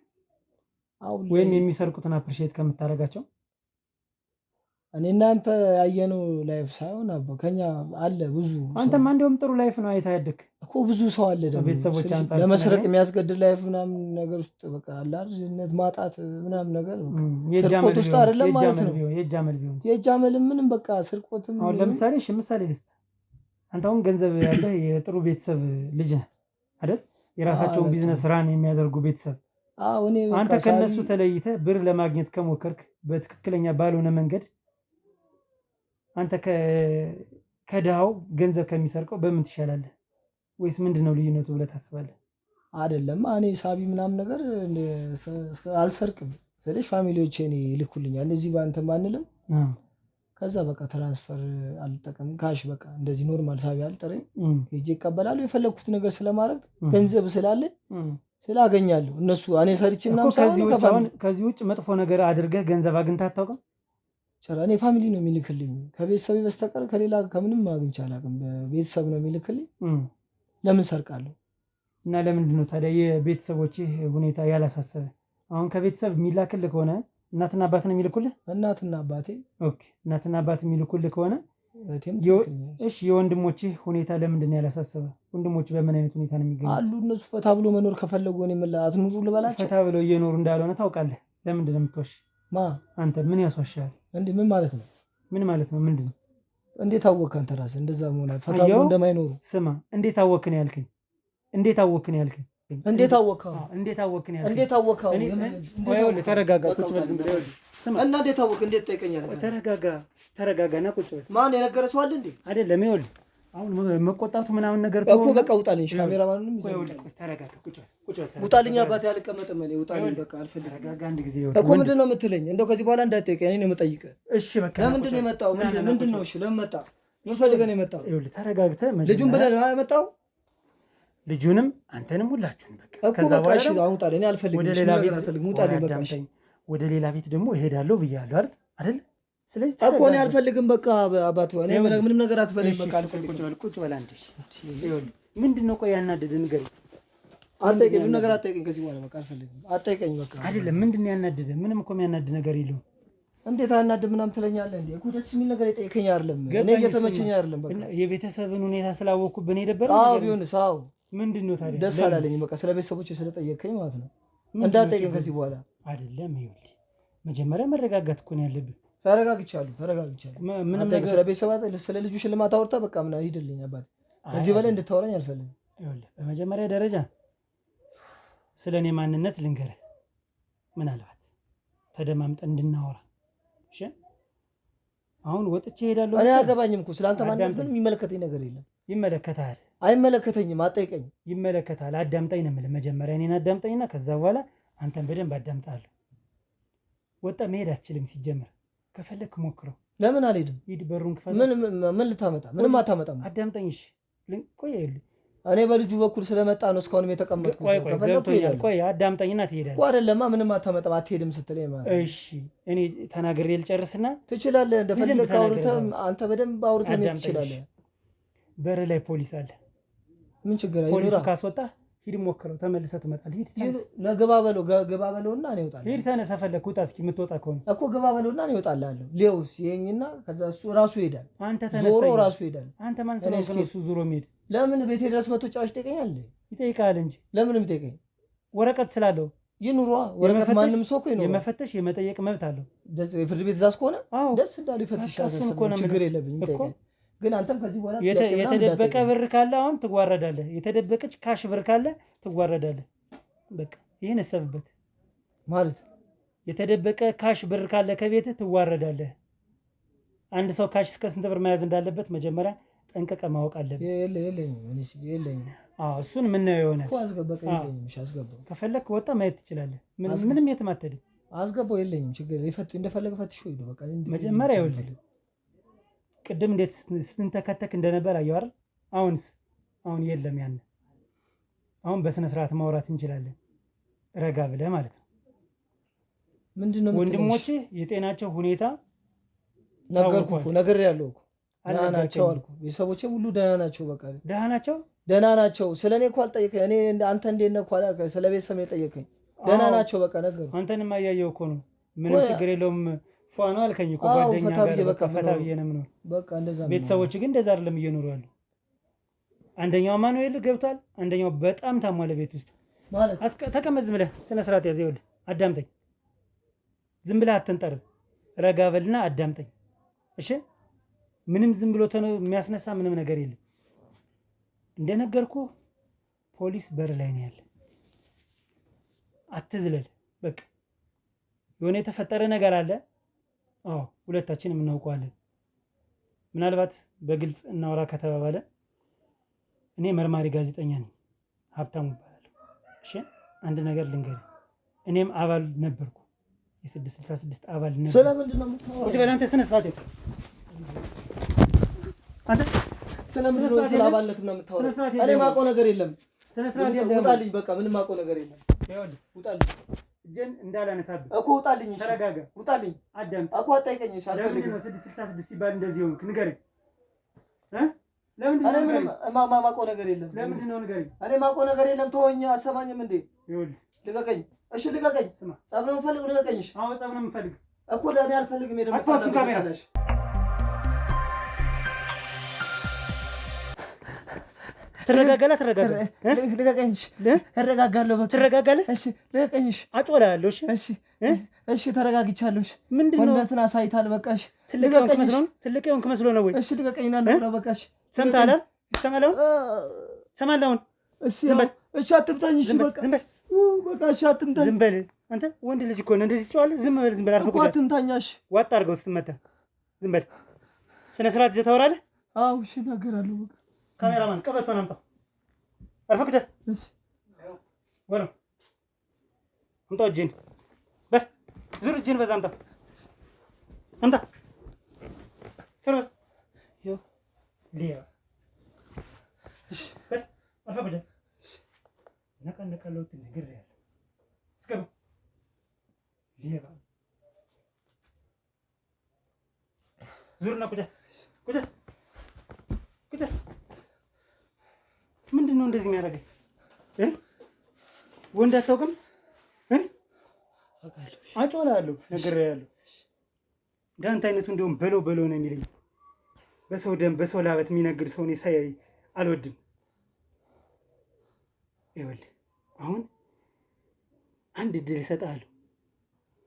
ወይም የሚሰርቁትን አፕሪሼት ከምታደርጋቸው። እኔ እናንተ ያየነው ላይፍ ሳይሆን ከኛ አለ ብዙ። አንተማ እንደውም ጥሩ ላይፍ ነው አይተህ ያደግክ እኮ። ብዙ ሰው አለ ደግሞ ቤተሰቦች አንፃር ለመስረቅ የሚያስገድድ ላይፍ ምናምን ነገር ውስጥ በቃ አለ አይደል ማጣት ምናምን ነገር ስርቆት ውስጥ አይደለም ማለት ነው። የእጅ አመል ምንም በቃ ስርቆትም። አሁን ለምሳሌ ምሳሌ ልስጥ። አንተ አሁን ገንዘብ ያለህ የጥሩ ቤተሰብ ልጅ ነህ አይደል? የራሳቸውን ቢዝነስ ራን የሚያደርጉ ቤተሰብ። አንተ ከነሱ ተለይተህ ብር ለማግኘት ከሞከርክ በትክክለኛ ባልሆነ መንገድ አንተ ከድሃው ገንዘብ ከሚሰርቀው በምን ትሻላለህ? ወይስ ምንድነው ልዩነቱ ብለህ ታስባለህ? አይደለም እኔ ሳቢ ምናምን ነገር አልሰርቅም ስለዚህ ፋሚሊዎቼ እኔ ይልኩልኛል። እንደዚህ ባንተ ማንልም ከዛ በቃ ትራንስፈር አልጠቀምም። ካሽ በቃ እንደዚህ ኖርማል ሳቢ አልጠረኝ ሄጄ ይቀበላሉ። የፈለኩት ነገር ስለማድረግ ገንዘብ ስላለ ስላገኛለሁ እነሱ እኔ ሰርቼ ምናምን ሳይሆን ከዚህ ውጭ መጥፎ ነገር አድርገህ ገንዘብ አግኝተህ አታውቅም? እኔ ፋሚሊ ነው የሚልክልኝ ከቤተሰብ በስተቀር ከሌላ ከምንም አግኝቼ አላውቅም። ቤተሰብ ነው የሚልክልኝ። ለምን ሰርቃለሁ? እና ለምንድን ነው ታዲያ የቤተሰቦችህ ሁኔታ ያላሳሰበ? አሁን ከቤተሰብ የሚላክልህ ከሆነ እናትና አባት ነው የሚልኩልህ? እናትና አባቴ። ኦኬ እናትና አባት የሚልኩልህ ከሆነ እሺ፣ የወንድሞችህ ሁኔታ ለምንድን ነው ያላሳሰበ? ወንድሞችህ በምን አይነት ሁኔታ ነው የሚገኙት? አሉ እነሱ ፈታ ብሎ መኖር ከፈለጉ እኔ አትኑሩ ልበላቸው? ፈታ ብሎ እየኖሩ እንዳልሆነ ታውቃለህ። ለምንድን ነው የምትዋሽ? አንተ ምን ያስዋሻል እንዴ? ምን ማለት ነው? ምን ማለት ነው? ምንድን ነው? እንዴት አወቅህ አንተ ራስህ እንደዛ መሆን ፈታ ብሎ እንደማይኖሩ? ስማ፣ እንዴት አወቅህ ያልከኝ? እንዴት አወቅህ ያልከኝ? እንዴት አወቅህ? እንዴት አወቅህ ያልከኝ? እንዴት አወቅህ? ይኸውልህ ተረጋጋ፣ ቁጭ በል ዝም ብለህ። ስማ እና እንዴት አወቅህ? እንዴት ትጠይቀኛለህ? ተረጋጋና ቁጭ በል። ማን የነገረ ሰው አለ እንዴ? አይደለም። ይኸውልህ አሁን መቆጣቱ ምናምን ነገር እኮ በቃ ውጣልኝ። ካሜራማኑንም ተረጋጋ፣ ቁጭ በል። ውጣልኝ አባቴ አልቀመጥም እኔ። ውጣልኝ በቃ አልፈልግም። ተረጋጋ አንድ ጊዜ እኮ ምንድን ነው የምትለኝ? እንደው ከዚህ በኋላ እንዳትጠይቀኝ እኔ ነው የምጠይቅህ። እሺ በቃ ለምንድን ነው የመጣው? ምንድን ነው? እሺ ለምን መጣ? ምን ፈልገህ ነው የመጣው? ይኸውልህ ተረጋግተህ ልጁን ብለህ ነው የመጣው? ልጁንም አንተንም ሁላችሁን በቃ ከዛ በኋላ እሺ አሁን ውጣልኝ። እኔ አልፈልግም። ወደ ሌላ ቤት አልፈልግም። ውጣልኝ በቃ እሺ። ወደ ሌላ ቤት ደግሞ እሄዳለሁ ብያለሁ አይደል? ስለዚህ እኮ እኔ አልፈልግም። በቃ አባቴ እኔ ምንም ነገር አትበለኝ። በቃ አልፈልግም። ቁጭ በል አንዴ። ይኸውልህ ምንድን ነው ቆይ ያናደደህ ንገረኝ። አትጠይቀኝ። ምንም ነገር አትጠይቀኝ ከዚህ በኋላ በቃ አልፈልግም። አትጠይቀኝ በቃ። አይደለም ምንድን ነው ያናደደህ? ምንም እኮ የሚያናድድ ነገር የለውም። እንዴት አናድድ ምናምን ትለኛለህ እንዴ? እኮ ደስ የሚል ነገር የጠየቀኝ አይደለም። እኔ እየተመቸኝ አይደለም። በቃ የቤተሰብን ሁኔታ ስላወቅኩብህ ነው የደበረኝ። አዎ ቢሆንስ? አዎ ምንድን ነው ታዲያ? ደስ አላለኝ በቃ ስለ ቤተሰቦቼ ስለጠየቀኝ ማለት ነው። እንዳትጠይቀኝ ከዚህ በኋላ አይደለም። ይኸውልህ መጀመሪያ መረጋጋት እኮ ነው ያለብህ። ተረጋግቻለሁ። ምንም ነገር ስለ ቤተሰብ ስለ ልጁ ሽልማት አውርታ በቃ ምን ሂድልኝ አባቴ። ከዚህ በላይ እንድታወራኝ አልፈልግም። ይኸውልህ በመጀመሪያ ደረጃ ስለ እኔ ማንነት ልንገርህ፣ ምናልባት ተደማምጠን እንድናወራ። እሺ አሁን ወጥቼ እሄዳለሁ። እኔ አያገባኝም እኮ ስለአንተ ማንነት ምንም የሚመለከተኝ ነገር የለም። ይመለከታል። አይመለከተኝም፣ አትጠይቀኝ። ይመለከታል። አዳምጠኝ ነው የምልህ። መጀመሪያ እኔን አዳምጠኝና ከዛ በኋላ አንተን በደንብ አዳምጣለሁ። ወጣ መሄድ አትችልም። ሲጀመር ከፈለክ ሞክረው። ለምን አልሄድም? ሂድ፣ በሩን ክፈት። ምን ልታመጣ? ምንም አታመጣም። አዳምጠኝ እሺ። ቆይ እኔ በልጁ በኩል ስለመጣ ነው እስካሁን የተቀመጥኩት። ቆይ አዳምጠኝና ትሄዳለህ። ቆይ አይደለማ፣ ምንም አታመጣም፣ አትሄድም ስትለኝ ማለት ነው። እሺ እኔ ተናግሬ ልጨርስና ትችላለህ። እንደፈለግህ አውርተህ አንተ በደንብ አውርተህ መሄድ ትችላለህ። በር ላይ ፖሊስ አለ። ምን ችግር አለ? ፖሊሱ ካስወጣ ሂድ፣ ሞክረው፣ ተመልሰህ ትመጣለህ። ሂድ ለግባ በለውና እኔ እወጣለሁ። ሂድ ተነሳ፣ ፈለግህ ውጣ። እስኪ የምትወጣ ከሆነ እኮ ግባ በለውና እኔ እወጣለሁ። ሌውስ ይሄኝና ከዛ እሱ ራሱ ይሄዳል። አንተ ተነስተህ ዞሮ ራሱ ይሄዳል። አንተ ማን ስለሆንክ ነው እሱ ዞሮ የሚሄድ? ለምን ቤቴ ድረስ መጥቶ ጭራሽ ይጠይቀኛል? ይጠይቃል እንጂ ለምን ይጠይቀኝ? ወረቀት ስላለው ይኑሯ። ወረቀት ማንም ሰው እኮ ይኑሯ። የመፈተሽ የመጠየቅ መብት አለው። የፍርድ ቤት ትእዛዝ ከሆነ ደስ እንዳሉ ይፈትሻል። ችግር የለብኝም፣ ይጠይቀኝ። ግን አንተም ከዚህ በኋላ የተደበቀ ብር ካለ አሁን ትጓረዳለህ። የተደበቀች ካሽ ብር ካለ ትጓረዳለህ። በቃ ይሄን እሰብበት ማለት የተደበቀ ካሽ ብር ካለ ከቤትህ ትዋረዳለህ። አንድ ሰው ካሽ እስከ ስንት ብር መያዝ እንዳለበት መጀመሪያ ጠንቀቀ ማወቅ አለብህ። የለኝም። እሱን ምናየው ይሆናል። ከፈለክ ወጣ ማየት ትችላለህ። ምንም የትም አትሄድም። አስገባው። የለኝም ችግር እንደፈለገ ፈትሾ ሄዶ በቃ መጀመሪያ ይኸውልህ ቅድም እንዴት ስንተከተክ እንደነበር አየሁ አይደል? አሁን የለም። ያን አሁን በስነ ስርዓት ማውራት እንችላለን። ረጋ ብለህ ማለት ነው። ምንድነው ወንድሞቼ የጤናቸው ሁኔታ ነገርኩህ፣ ነግሬያለሁ እኮ ደህና ናቸው አልኩ። ቤተሰቦቼ ሁሉ ደህና ናቸው። በቃ ደህና ናቸው። ስለኔ እኮ አልጠየቀኝ። እኔ አንተ እንዴት ነህ እኮ አላልከኝ። ስለ ቤተሰብ ነው የጠየቀኝ። ደህና ናቸው። በቃ ነገርኩህ። አንተንም አያየው እኮ ነው። ምንም ችግር የለውም ፏ ነው አልከኝ እኮ ጓደኛ ጋር በቃ ፈታ ብዬ ነው የምኖር። በቃ እንደዛ ነው። ቤተሰቦች ግን እንደዛ አይደለም እየኖሩ ያሉ። አንደኛው ማኑኤል ገብቷል፣ አንደኛው በጣም ታሟለ ቤት ውስጥ ማለት። ተቀመጥ፣ ዝም ብለህ ስነ ስርዓት ያዝ። ይኸውልህ አዳምጠኝ፣ ዝም ብለህ አትንጠር፣ ረጋ በልና አዳምጠኝ እሺ። ምንም ዝም ብሎ የሚያስነሳ ምንም ነገር የለም። እንደነገርኩህ ፖሊስ በር ላይ ነው ያለ። አትዝለል። በቃ የሆነ የተፈጠረ ነገር አለ። ሁለታችንም እናውቀዋለን። ምናልባት በግልጽ እናወራ ከተባባለ እኔ መርማሪ ጋዜጠኛ ነኝ፣ ሀብታሙ እባላለሁ። እሺ አንድ ነገር ልንገርህ፣ እኔም አባል ነበርኩ፣ የ666 አባል ነበርኩ። ስለምንድን ነው የምታወራው? ቁጭ በል አንተ። ስነ ስርዓት ያዝ አንተ። ስለምንድን ነው ስለ አባልነት ነው የምታወራው? እኔ የማውቀው ነገር የለም። ስነ ስርዓት ያዝ። ውጣልኝ፣ በቃ ምንም የማውቀው ነገር የለም። ይኸውልህ ውጣልኝ እጄን እንዳላነሳብህ እኮ ውጣልኝ። እሺ ተረጋጋ። ውጣልኝ። አዳምጥ እኮ አትጠይቀኝ። እሺ አልፈልግም። ለምንድን ነው 666 ሲባል እንደዚህ ሆንክ? ንገረኝ። እኔ ምንም የማውቀው ነገር የለም። ለምንድን ነው ንገረኝ። እኔ የማውቀው ነገር የለም። ተወኝ። አሰማኝም እንዴ? ይኸውልህ ልቀቀኝ። እሺ ልቀቀኝ። ስማ፣ ጸብ ነው የምፈልግ። ልቀቀኝ። እሺ አዎ ጸብ ነው የምፈልግ እኮ። ለእኔ አልፈልግም። ሄደህ አትዋሱ። ካሜራ ትረጋጋለህ? ልቀቀኝ። እረጋጋለሁ። በቃ ትረጋጋለህ? እሺ ልቀቀኝ። እሺ አጮላለሁ። እሺ ተረጋግቻለሁ። እሺ ምንድን ነው ወንደትን አሳይታል። በቃ እሺ ትልቅ የሆንክ መስሎ ነው ወይ? እሺ ልቀቀኝ እና ነው። በቃ እሺ ሰምተሃል አይደል? ትሰማለህ አሁን? እሺ አትምታኝ። እሺ በቃ ዝም በል። በቃ እሺ አትምታኝ። ዝም በል አንተ ወንድ ልጅ እኮ ነው እንደዚህ ትጮኻለህ? ዝም በል። አርፈህ ቁጭ። አትምታኝ። እሺ ዋጥ አድርገው ስትመታ። ዝም በል። ስነ ስርዓት ይዘህ ታወራለህ? አዎ እሺ እናገራለሁ። በቃ ካሜራማን ቀበቶን አምጣ። አርፈህ ቁጭ። እሺ ወራ አምጣው እጅህን። በል ዙር እጅህን በዛ አምጣ። ከርበል ይኸው ሊያ። እሺ በል አርፈህ ቁጭ። ነቀነቀለው ትነግሬሃለሁ። እስከ ሊያ ዙርና ቁጭ። ምንድን ነው እንደዚህ የሚያደርገኝ? ወንድ አታውቅም? አጮላለሁ፣ ነግሬሃለሁ። እንዳንተ አይነቱ እንደውም በለው ነው የሚለኝ። በሰው ደም በሰው ላበት የሚነግድ ሰው እኔ ሳይ አልወድም። ይኸውልህ አሁን አንድ እድል እሰጥሃለሁ።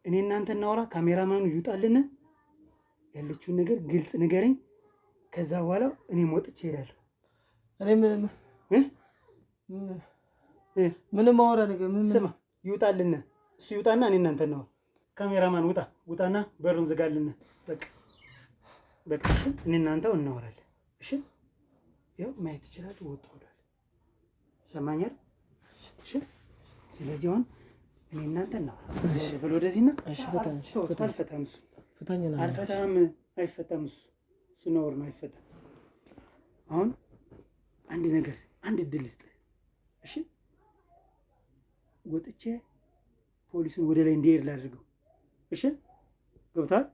እኔ እናንተ እናውራ፣ ካሜራማኑ ይውጣልን፣ ያለችውን ነገር ግልጽ ንገረኝ። ከዛ በኋላ እኔም ወጥቼ እሄዳለሁ። እኔ ምንም አወራ ነገር ስማ፣ ይውጣልን፣ እሱ ይውጣና እኔ እናንተ እናውራ። ካሜራማን ውጣና በሩን ዝጋልን። በቃ በቃ እሺ፣ እኔ እናንተው እናወራለን። እሺ ያው ማየት ይችላል። ወጣ ወዳለ ሰማኛል። እሺ ስለዚህ አሁን እኔ እናንተ እናወራለን። ብሎ ወደዚህና እሺ ፈታኝ አልፈታም እሱ ፈታኝ ነው አልፈታም። አይፈታም እሱ ነውር ነው። አይፈታም። አሁን አንድ እድል ልስጥህ። እሺ ወጥቼ ፖሊሱን ወደ ላይ እንዲሄድ ላድርገው። እሺ ገብቶሃል?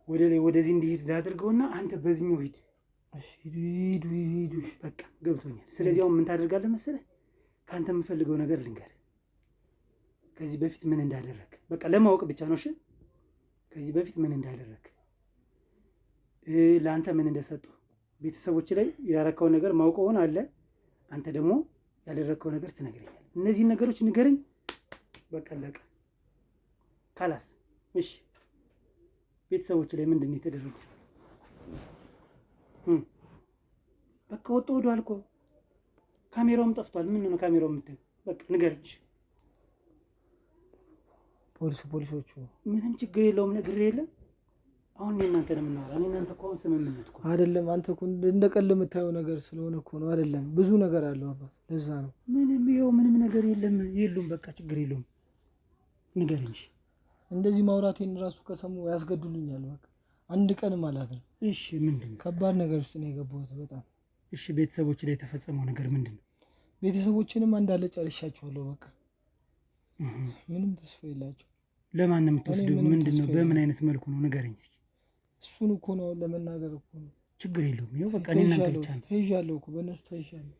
ወደ ላይ ወደዚህ እንዲሄድ ላድርገውና አንተ በዚህኛው ሂድ። እሺ ሂዱ። በቃ ገብቶኛል። ስለዚህ አሁን ምን ታደርጋለህ መሰለህ? ከአንተ የምፈልገው ነገር ልንገርህ። ከዚህ በፊት ምን እንዳደረግ በቃ ለማወቅ ብቻ ነው። እሺ ከዚህ በፊት ምን እንዳደረግ ለአንተ ምን እንደሰጡ ቤተሰቦች ላይ ያረከው ነገር ማውቀውን አለ። አንተ ደግሞ ያደረከው ነገር ትነግረኛለህ። እነዚህን ነገሮች ንገረኝ። በቃ ለቀ ካላስ እሺ ቤተሰቦች ላይ ምንድን ነው የተደረገው? በቃ ወጣ ወዷል እኮ ካሜራውም ጠፍቷል። ምን ነው ካሜራው የምታየው? በቃ ንገረኝ። ፖሊሶቹ ምንም ችግር የለውም ነግሬ የለም። አሁን እናንተ ነው የምናወራው። እናንተ እኮ አሁን ስምምነት እኮ አይደለም። አንተ እኮ እንደ ቀልድ የምታየው ነገር ስለሆነ እኮ ነው። አይደለም ብዙ ነገር አለው አባት፣ ለዛ ነው። ምንም ነገር የሉም። በቃ ችግር የለውም። ንገረኝ። እንደዚህ ማውራቴን ራሱ ከሰሙ ያስገድሉኛል። በቃ አንድ ቀን ማለት ነው። እሺ ምንድን ነው? ከባድ ነገር ውስጥ ነው የገባሁት በጣም። እሺ ቤተሰቦች ላይ የተፈጸመው ነገር ምንድን ነው? ቤተሰቦችንም አንዳለ ጨርሻቸዋለሁ። በቃ ምንም ተስፋ የላቸው። ለማን የምትወስደው? ምንድን ነው? በምን አይነት መልኩ ነው? ንገረኝ እስኪ። እሱን እኮ ነው ለመናገር እኮ ነው። ችግር የለውም። ይኸው በቃ እኔ እናንተ ብቻ ነው። ተይዣለሁ እኮ በእነሱ ተይዣለሁ።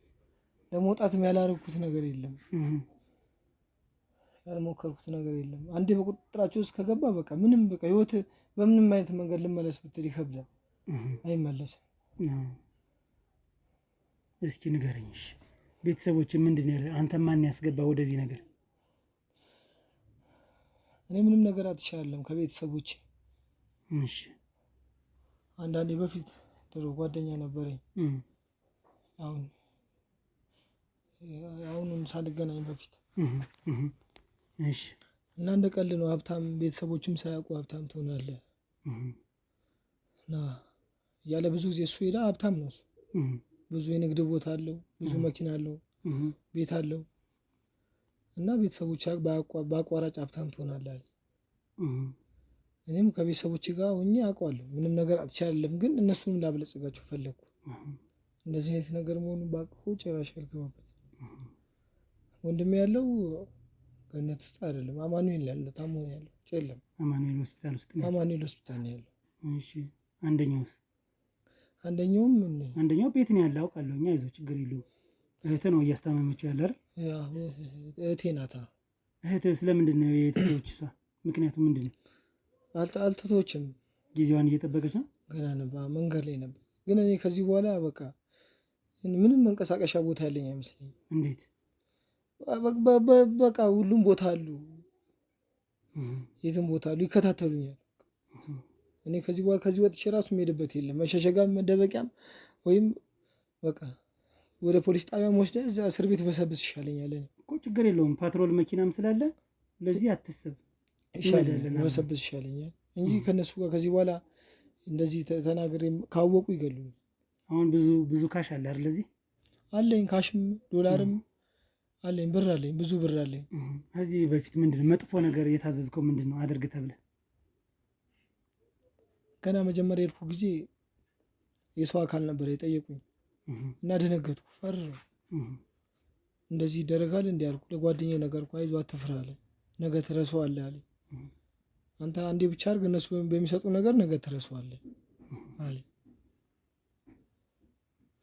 ለመውጣትም ያላረኩት ነገር የለም፣ ያልሞከርኩት ነገር የለም። አንዴ በቁጥጥራቸው ውስጥ ከገባ በቃ ምንም በቃ ህይወት በምንም አይነት መንገድ ልመለስ ብትል ይከብዳል፣ አይመለስም። እስኪ ንገረኝ። እሺ ቤተሰቦች ምንድን ነው? አንተ ማን ያስገባ ወደዚህ ነገር? እኔ ምንም ነገር አትሻለም ከቤተሰቦች። እሺ አንዳንዴ በፊት ድሮ ጓደኛ ነበረኝ። አሁን ሳንገናኝ በፊት እሺ። እና እንደ ቀልድ ነው ሀብታም፣ ቤተሰቦችም ሳያውቁ ሀብታም ትሆናለህ እና እያለ ብዙ ጊዜ እሱ ሄዳ ሀብታም ነው እሱ። ብዙ የንግድ ቦታ አለው፣ ብዙ መኪና አለው፣ ቤት አለው እና ቤተሰቦች በአቋራጭ ሀብታም ትሆናለህ አለ። እኔም ከቤተሰቦች ጋር ሆኜ አውቀዋለሁ። ምንም ነገር አትቻለም፣ ግን እነሱንም ላበለጽጋቸው ፈለግኩ። እንደዚህ አይነት ነገር መሆኑን ባውቀው ጭራሽ አልገባበት። ወንድሜ ያለው ገነት ውስጥ አይደለም፣ አማኑኤል ያለው ታሞ ነው ያለው። የለም አማኑኤል ሆስፒታል ውስጥ ነው። አማኑኤል ሆስፒታል ነው ያለው። እሺ አንደኛው ቤት ነው ያለው አውቃለሁ። እኛ ይዘው ችግር የለውም። እህትህ ነው እያስታመመችው ያለ አይደል? እህቴ ናታ። እህትህ ስለምንድን ነው የተተወች? እሷ ምክንያቱ ምንድን ነው? አልተቶችም። ጊዜዋን እየጠበቀች ነው። ገና ነበር፣ መንገድ ላይ ነበር። ግን እኔ ከዚህ በኋላ በቃ ምንም መንቀሳቀሻ ቦታ ያለኝ አይመስለኝም። እንዴት? በቃ ሁሉም ቦታ አሉ፣ የትም ቦታ አሉ፣ ይከታተሉኛል። እኔ ከዚህ በኋላ ከዚህ ወጥቼ ራሱ የምሄድበት የለም፣ መሸሸጋም መደበቂያም። ወይም በቃ ወደ ፖሊስ ጣቢያም ወስደህ እዛ እስር ቤት በሰብስ ይሻለኛል። እኔ እኮ ችግር የለውም፣ ፓትሮል መኪናም ስላለ ለዚህ አትሰብ ይሻለኛል፣ በሰብስ ይሻለኛል እንጂ ከነሱ ጋር ከዚህ በኋላ እንደዚህ ተናግሬ ካወቁ ይገሉኝ። አሁን ብዙ ካሽ አለ አይደል? ለዚህ አለኝ፣ ካሽም ዶላርም አለኝ፣ ብር አለኝ፣ ብዙ ብር አለኝ። ከዚህ በፊት ምንድነው መጥፎ ነገር የታዘዝከው? ምንድነው አድርግ ተብለህ? ገና መጀመሪያ የሄድኩ ጊዜ የሰው አካል ነበር የጠየቁኝ እና ደነገጥኩ፣ ፈራሁ። እንደዚህ ይደረጋል እንዲህ አልኩ። ለጓደኛዬ ነገርኩ። አይዞህ አትፍራ አለ። ነገ ትረሳዋለህ አለ። አንተ አንዴ ብቻ አድርግ፣ እነሱ በሚሰጡ ነገር ነገ ትረሳዋለህ አለ።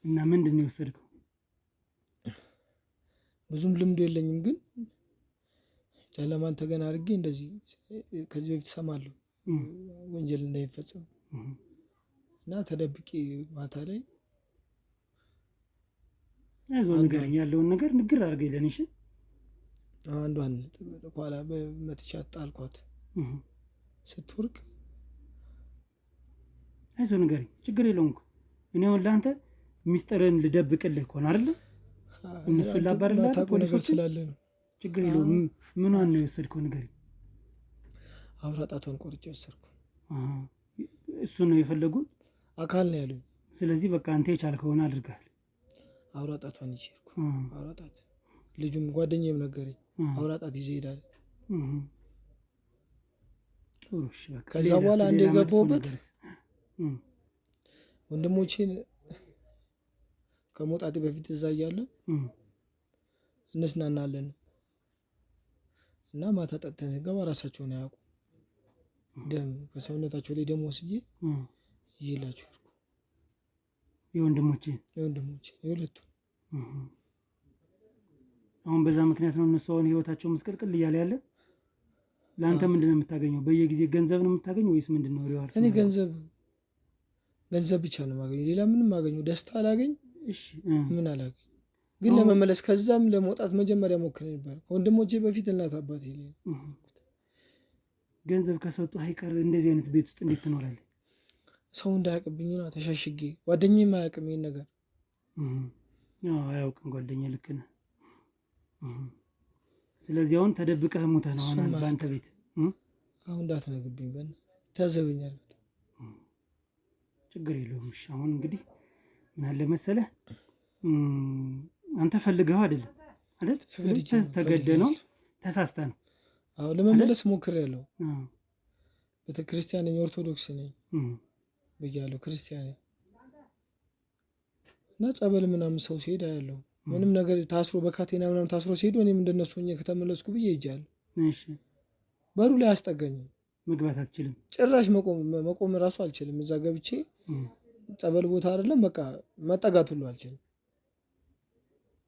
እና ምንድን ነው የወሰድከው? ብዙም ልምዱ የለኝም፣ ግን ጨለማን ተገና አድርጌ እንደዚህ ከዚህ በፊት እሰማለሁ ወንጀል እንዳይፈጸም እና ተደብቄ ማታ ላይ አይዞህ ንገረኝ፣ ያለውን ነገር ንግር አድርገህ የለን። እሺ አንዷን ኋላ በመትቻት ጣልኳት ስትወርቅ። አይዞህ ንገረኝ፣ ችግር የለውም እኮ እኔ አሁን ለአንተ ሚስጥርን ልደብቅልህ እኮ ነው አይደለ? እነሱን ላባርልህ ፖሊሶች ስላለ ነው። ችግር የለውም። ምኗን ነው የወሰድከው? ንገረኝ። አብራ ጣቷን ቆርጬ ወሰድኩ። እሱን ነው የፈለጉት? አካል ነው ያሉኝ። ስለዚህ በቃ አንተ የቻልከውን አድርጋል። አውራጣቷን ይዤ ሄድኩ። አውራጣት ልጁም ጓደኛዬም ነገረኝ። አውራጣት ይዘህ ሄዳል። ከዛ በኋላ አንድ የገባሁበት ወንድሞቼን ከመውጣቴ በፊት እዛ እያለን እንስናናለን እና ማታ ጠጥተን ስንገባ ራሳቸውን አያውቁም። ደም ከሰውነታቸው ላይ ደም ወስጄ ይዤላቸው ሄድኩ። የወንድሞቼ የሁለቱ አሁን በዛ ምክንያት ነው እነሱ አሁን ህይወታቸው መስቀልቅል እያለ ያለ። ለአንተ ምንድን ነው የምታገኘው? በየጊዜ ገንዘብ ነው የምታገኘው ወይስ ምንድን ነው? ሪዋርድ እኔ ገንዘብ ብቻ ነው የማገኘው። ሌላ ምንም ማገኘው ደስታ አላገኝ። ምን አላገኝ። ግን ለመመለስ ከዛም ለመውጣት መጀመሪያ ሞክሬ ነበር። ከወንድሞቼ በፊት እናት አባቴ ላይ ገንዘብ ከሰጡ አይቀር እንደዚህ አይነት ቤት ውስጥ እንዴት ትኖራለህ? ሰው እንዳያውቅብኝ ነው ተሻሽጌ። ጓደኛዬም አያውቅም ይሄን ነገር። አያውቅም ጓደኛ። ልክ ነህ። ስለዚህ አሁን ተደብቀህ ሞተህ ነው አሁን በአንተ ቤት። አሁን እንዳትነግብኝ በእናትህ ታዘበኛል። ችግር የለውም። እሺ አሁን እንግዲህ ምን አለ መሰለህ፣ አንተ ፈልገኸው አይደለም አይደል? ተገደህ ነው፣ ተሳስተህ ነው። አዎ ለመመለስ ሞክሬያለሁ። ቤተክርስቲያን ነኝ፣ ኦርቶዶክስ ነኝ ብያለሁ፣ ክርስቲያን ነኝ እና ጸበል ምናምን ሰው ሲሄድ አያለሁ። ምንም ነገር ታስሮ በካቴና ምናምን ታስሮ ሲሄዱ እኔም እንደነሱ ሆኜ ከተመለስኩ ብዬ ሄጃለሁ። እሺ በሩ ላይ አስጠጋኝም። መግባት አትችልም ጭራሽ መቆም እራሱ አልችልም። እዛ ገብቼ ጸበል ቦታ አይደለም በቃ መጠጋት ሁሉ አልችልም።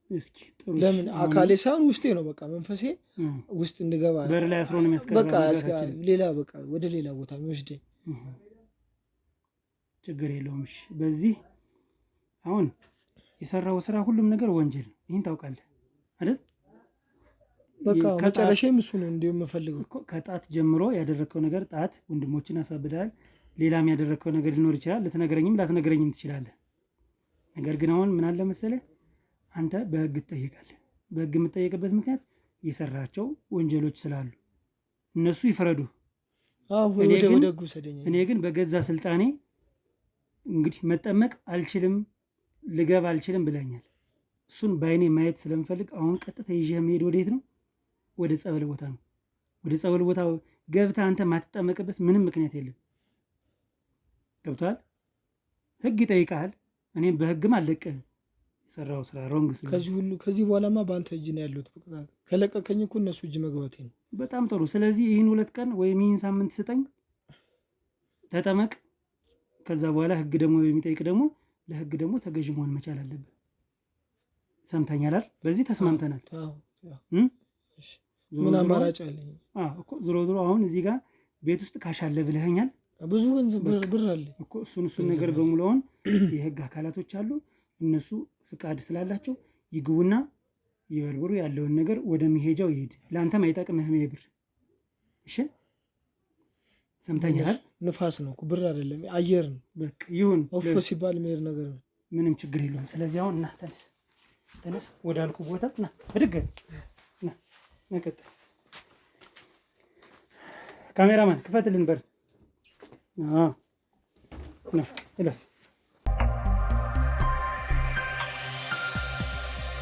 እስኪ ጥሩ ለምን አካሌ ሳይሆን ውስጤ ነው በቃ መንፈሴ ውስጥ እንድገባ በር ላይ አስሮ ነው የሚያስቀረው። በቃ ሌላ በቃ ወደ ሌላ ቦታ የሚወስደኝ። ችግር የለውም። እሺ በዚህ አሁን የሰራው ስራ ሁሉም ነገር ወንጀል ነው። ይሄን ታውቃለህ አይደል? በቃ መጨረሻም እሱ ነው እንዲሁ የምፈልገው። ከጣት ጀምሮ ያደረከው ነገር ጣት ወንድሞችን አሳብደሃል። ሌላም ያደረከው ነገር ሊኖር ይችላል። ልትነግረኝም ላትነግረኝም ትችላለህ። ነገር ግን አሁን ምን አለ መሰለህ፣ አንተ በህግ ትጠይቃለህ። በህግ የምትጠይቅበት ምክንያት የሰራቸው ወንጀሎች ስላሉ እነሱ ይፍረዱ። እኔ ግን በገዛ ስልጣኔ እንግዲህ መጠመቅ አልችልም፣ ልገባ አልችልም ብለኛል። እሱን በአይኔ ማየት ስለምፈልግ አሁን ቀጥታ ይዤ መሄድ ወዴት ነው? ወደ ጸበል ቦታ ነው። ወደ ጸበል ቦታ ገብተህ አንተ ማትጠመቅበት ምንም ምክንያት የለም። ገብቶሃል? ህግ ይጠይቃል። እኔም በህግም አልለቅህም። የሰራው ስራ ሮንግ ስለሆነ ከዚህ በኋላማ በአንተ እጅ ነው ያለሁት። ከለቀቀኝ እኮ እነሱ እጅ መግባቴ ነው። በጣም ጥሩ። ስለዚህ ይህን 2 ቀን ወይም ይህን ሳምንት ስጠኝ፣ ተጠመቅ። ከዛ በኋላ ህግ ደግሞ የሚጠይቅ ደግሞ ለህግ ደግሞ ተገዥ መሆን መቻል አለብህ። ሰምተኛል? በዚህ ተስማምተናል። ምን አማራጭ አለኝ? ዞሮ አሁን እዚህ ጋር ቤት ውስጥ ካሽ አለ ብለኸኛል። ብዙ ገንዘብ ብር አለ እኮ። እሱን ነገር በሙሉ አሁን የህግ አካላቶች አሉ። እነሱ ፍቃድ ስላላቸው ይግቡና ይበልብሩ። ያለውን ነገር ወደ መሄጃው ይሄድ። ለአንተም አይጠቅምህም ይሄ ብር። እሺ ሰምተኛል? ንፋስ ነው ብር አይደለም አየር ነው። በቃ ይሁን። ኦፍ ሲባል መሄድ ነገር ነው። ምንም ችግር የለውም። ስለዚህ አሁን እና ተነስ ወዳልኩ ቦታ ና ብድግ ና ነቀጥል። ካሜራማን ክፈትልን በር። ና እለፍ